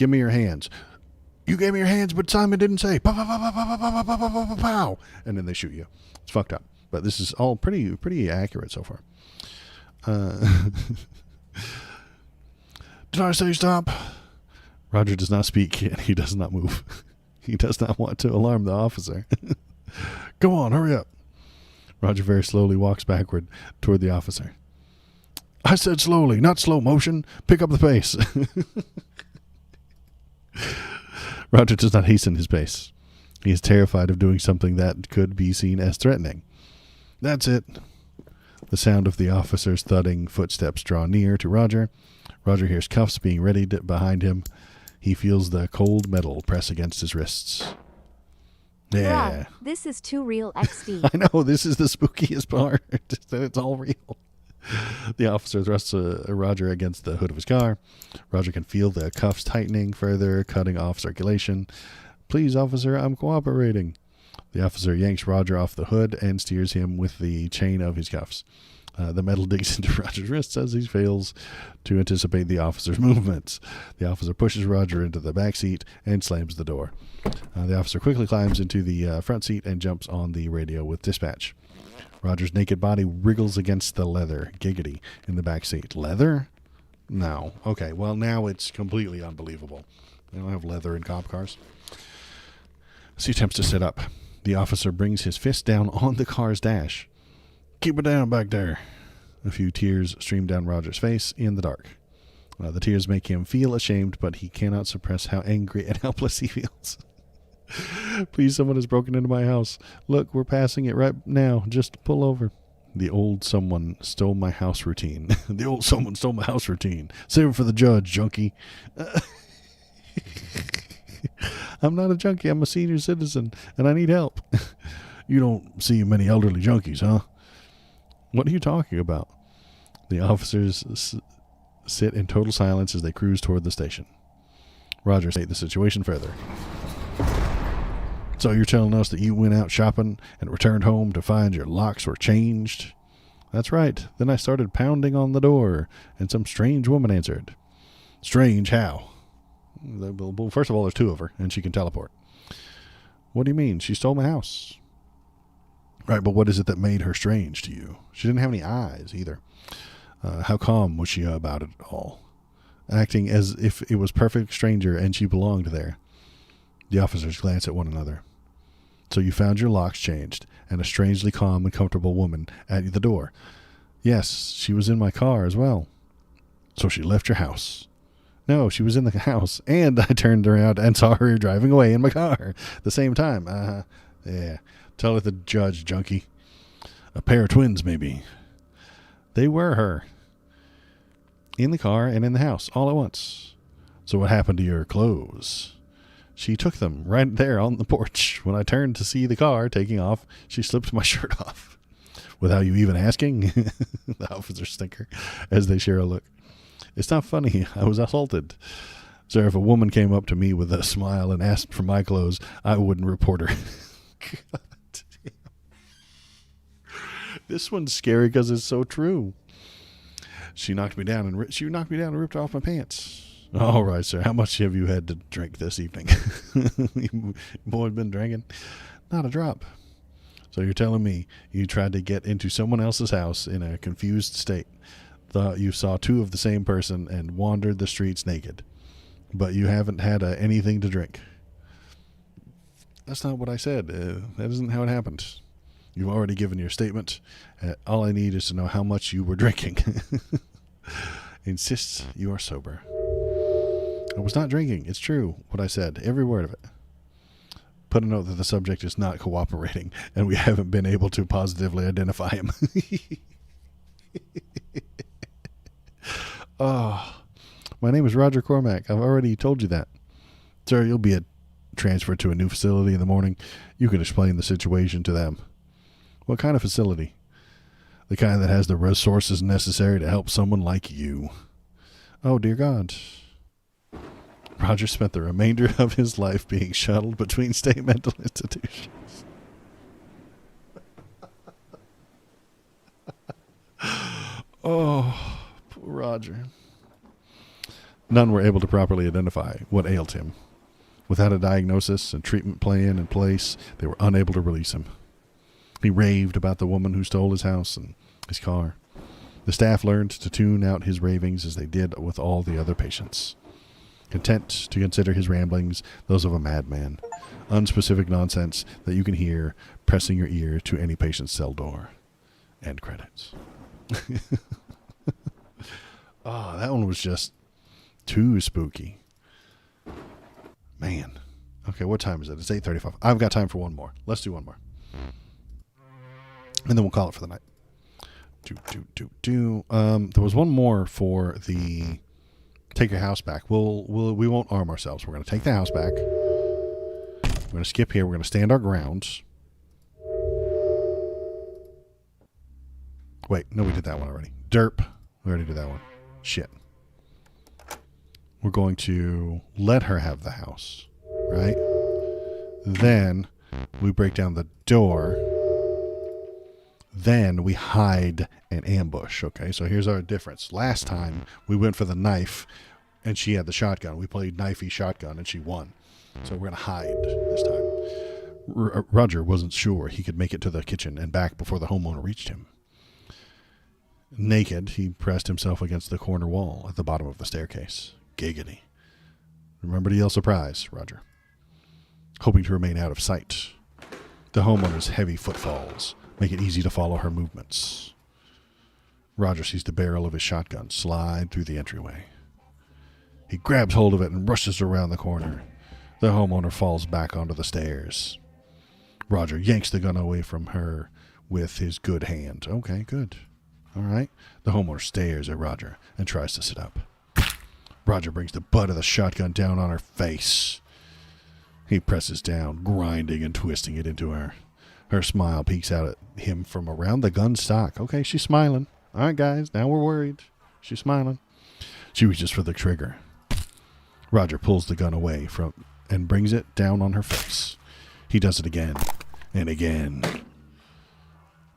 Speaker 2: Give me your hands. You gave me your hands, but Simon didn't say. Pow, pow, pow, pow, pow, pow, pow, pow, pow, pow. And then they shoot you. It's fucked up. But this is all pretty accurate so far. Did I say stop? Roger does not speak, and he does not move. He does not want to alarm the officer. Go on, hurry up. Roger very slowly walks backward toward the officer. I said slowly, not slow motion. Pick up the pace. Roger does not hasten his pace. He is terrified of doing something that could be seen as threatening. That's it. The sound of the officer's thudding footsteps draw near to Roger. Roger hears cuffs being readied behind him. He feels the cold metal press against his wrists. Yeah.
Speaker 1: Bruh, this is too real XD.
Speaker 2: I know, this is the spookiest part. That it's all real. The officer thrusts Roger against the hood of his car. Roger can feel the cuffs tightening further, cutting off circulation. Please, officer, I'm cooperating. The officer yanks Roger off the hood and steers him with the chain of his cuffs. The metal digs into Roger's wrists as he fails to anticipate the officer's movements. The officer pushes Roger into the back seat and slams the door. The officer quickly climbs into the front seat and jumps on the radio with dispatch. Roger's naked body wriggles against the leather, giggity, in the back seat. Leather? No. Okay, well, now it's completely unbelievable. They don't have leather in cop cars. As he attempts to sit up, the officer brings his fist down on the car's dash. Keep it down back there. A few tears stream down Roger's face in the dark. The tears make him feel ashamed, but he cannot suppress how angry and helpless he feels. Please, someone has broken into my house. Look, we're passing it right now. Just pull over. The old someone stole my house routine. The old someone stole my house routine. Save it for the judge, junkie. I'm not a junkie. I'm a senior citizen, and I need help. You don't see many elderly junkies, huh? What are you talking about? The officers sit in total silence as they cruise toward the station. Roger states the situation further. So you're telling us that you went out shopping and returned home to find your locks were changed? That's right. Then I started pounding on the door, and some strange woman answered. Strange how? Well, first of all, there's two of her, and she can teleport. What do you mean? She stole my house. Right, but what is it that made her strange to you? She didn't have any eyes either. How calm was she about it all? Acting as if it was perfect stranger and she belonged there. The officers glance at one another. So you found your locks changed and a strangely calm and comfortable woman at the door. Yes, she was in my car as well. So she left your house. No, she was in the house, and I turned around and saw her driving away in my car at the same time. Yeah. Tell it the judge, junkie. A pair of twins, maybe. They were her. In the car and in the house, all at once. So what happened to your clothes? She took them right there on the porch. When I turned to see the car taking off, she slipped my shirt off. Without you even asking? The officers snicker as they share a look. It's not funny. I was assaulted. Sir, if a woman came up to me with a smile and asked for my clothes, I wouldn't report her. God. This one's scary because it's so true. She knocked me down and ripped off my pants. All right, sir. How much have you had to drink this evening? You boy been drinking? Not a drop. So you're telling me you tried to get into someone else's house in a confused state, thought you saw two of the same person, and wandered the streets naked, but you haven't had anything to drink? That's not what I said. That isn't how it happened. You've already given your statement. All I need is to know how much you were drinking. Insists you are sober. I was not drinking. It's true what I said. Every word of it. Put a note that the subject is not cooperating, and we haven't been able to positively identify him. Oh, my name is Roger Cormack. I've already told you that. Sir, you'll be transferred to a new facility in the morning. You can explain the situation to them. What kind of facility? The kind that has the resources necessary to help someone like you. Oh, dear God. Roger spent the remainder of his life being shuttled between state mental institutions. Oh, poor Roger. None were able to properly identify what ailed him. Without a diagnosis and treatment plan in place, they were unable to release him. He raved about the woman who stole his house and his car. The staff learned to tune out his ravings as they did with all the other patients, content to consider his ramblings those of a madman, unspecific nonsense that you can hear pressing your ear to any patient's cell door. End credits. Oh, that one was just too spooky. Man. Okay, what time is it? It's 8:35. I've got time for one more. Let's do one more. And then we'll call it for the night. There was one more for the take your house back. We won't arm ourselves. We're going to take the house back. We're going to skip here. We're going to stand our grounds. Wait, no, we did that one already. Derp. We already did that one. Shit. We're going to let her have the house, right? Then we break down the door. Then we hide and ambush. Okay, so here's our difference. Last time we went for the knife and she had the shotgun. We played knifey shotgun and she won. So we're going to hide this time. Roger wasn't sure he could make it to the kitchen and back before the homeowner reached him. Naked, he pressed himself against the corner wall at the bottom of the staircase. Giggity. Remember to yell surprise, Roger. Hoping to remain out of sight. The homeowner's heavy footfalls make it easy to follow her movements. Roger sees the barrel of his shotgun slide through the entryway. He grabs hold of it and rushes around the corner. The homeowner falls back onto the stairs. Roger yanks the gun away from her with his good hand. Okay, good. All right. The homeowner stares at Roger and tries to sit up. Roger brings the butt of the shotgun down on her face. He presses down, grinding and twisting it into her. Her smile peeks out at him from around the gun stock. Okay, she's smiling. All right, guys, now we're worried. She's smiling. She reaches for the trigger. Roger pulls the gun away from and brings it down on her face. He does it again and again.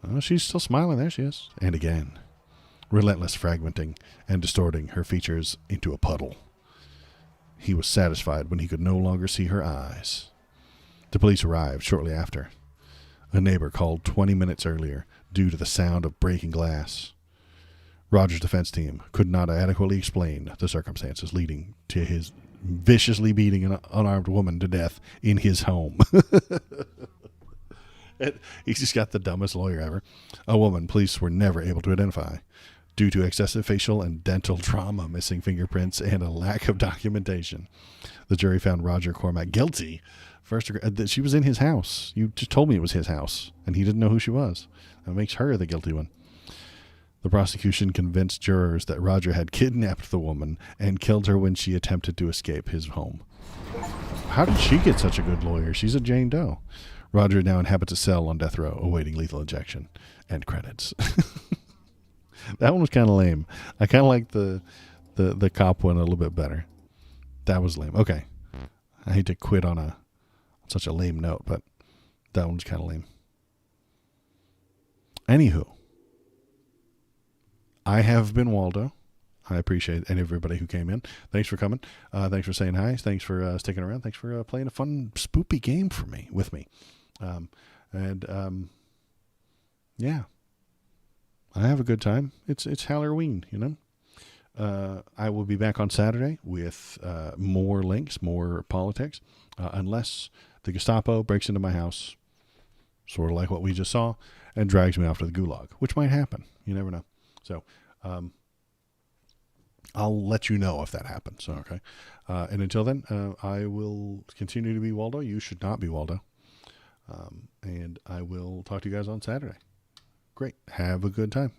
Speaker 2: Oh, she's still smiling. There she is. And again. Relentless fragmenting and distorting her features into a puddle. He was satisfied when he could no longer see her eyes. The police arrived shortly after. A neighbor called 20 minutes earlier due to the sound of breaking glass. Roger's defense team could not adequately explain the circumstances leading to his viciously beating an unarmed woman to death in his home. He's just got the dumbest lawyer ever. A woman police were never able to identify due to excessive facial and dental trauma, missing fingerprints, and a lack of documentation. The jury found Roger Cormack guilty. She was in his house. You just told me it was his house, and he didn't know who she was. That makes her the guilty one. The prosecution convinced jurors that Roger had kidnapped the woman and killed her when she attempted to escape his home. How did she get such a good lawyer? She's a Jane Doe. Roger now inhabits a cell on death row, awaiting lethal injection. End credits. That one was kind of lame. I kind of like the cop one a little bit better. That was lame. Okay. I hate to quit on such a lame note, but that one's kind of lame. Anywho, I have been Waldo. I appreciate everybody who came in. Thanks for coming. Thanks for saying hi. Thanks for sticking around. Thanks for playing a fun, spoopy game with me. Yeah. I have a good time. It's Halloween, you know. I will be back on Saturday with more links, more politics, unless the Gestapo breaks into my house, sort of like what we just saw, and drags me off to the gulag, which might happen. You never know. So I'll let you know if that happens. Okay. And until then, I will continue to be Waldo. You should not be Waldo. And I will talk to you guys on Saturday. Great. Have a good time.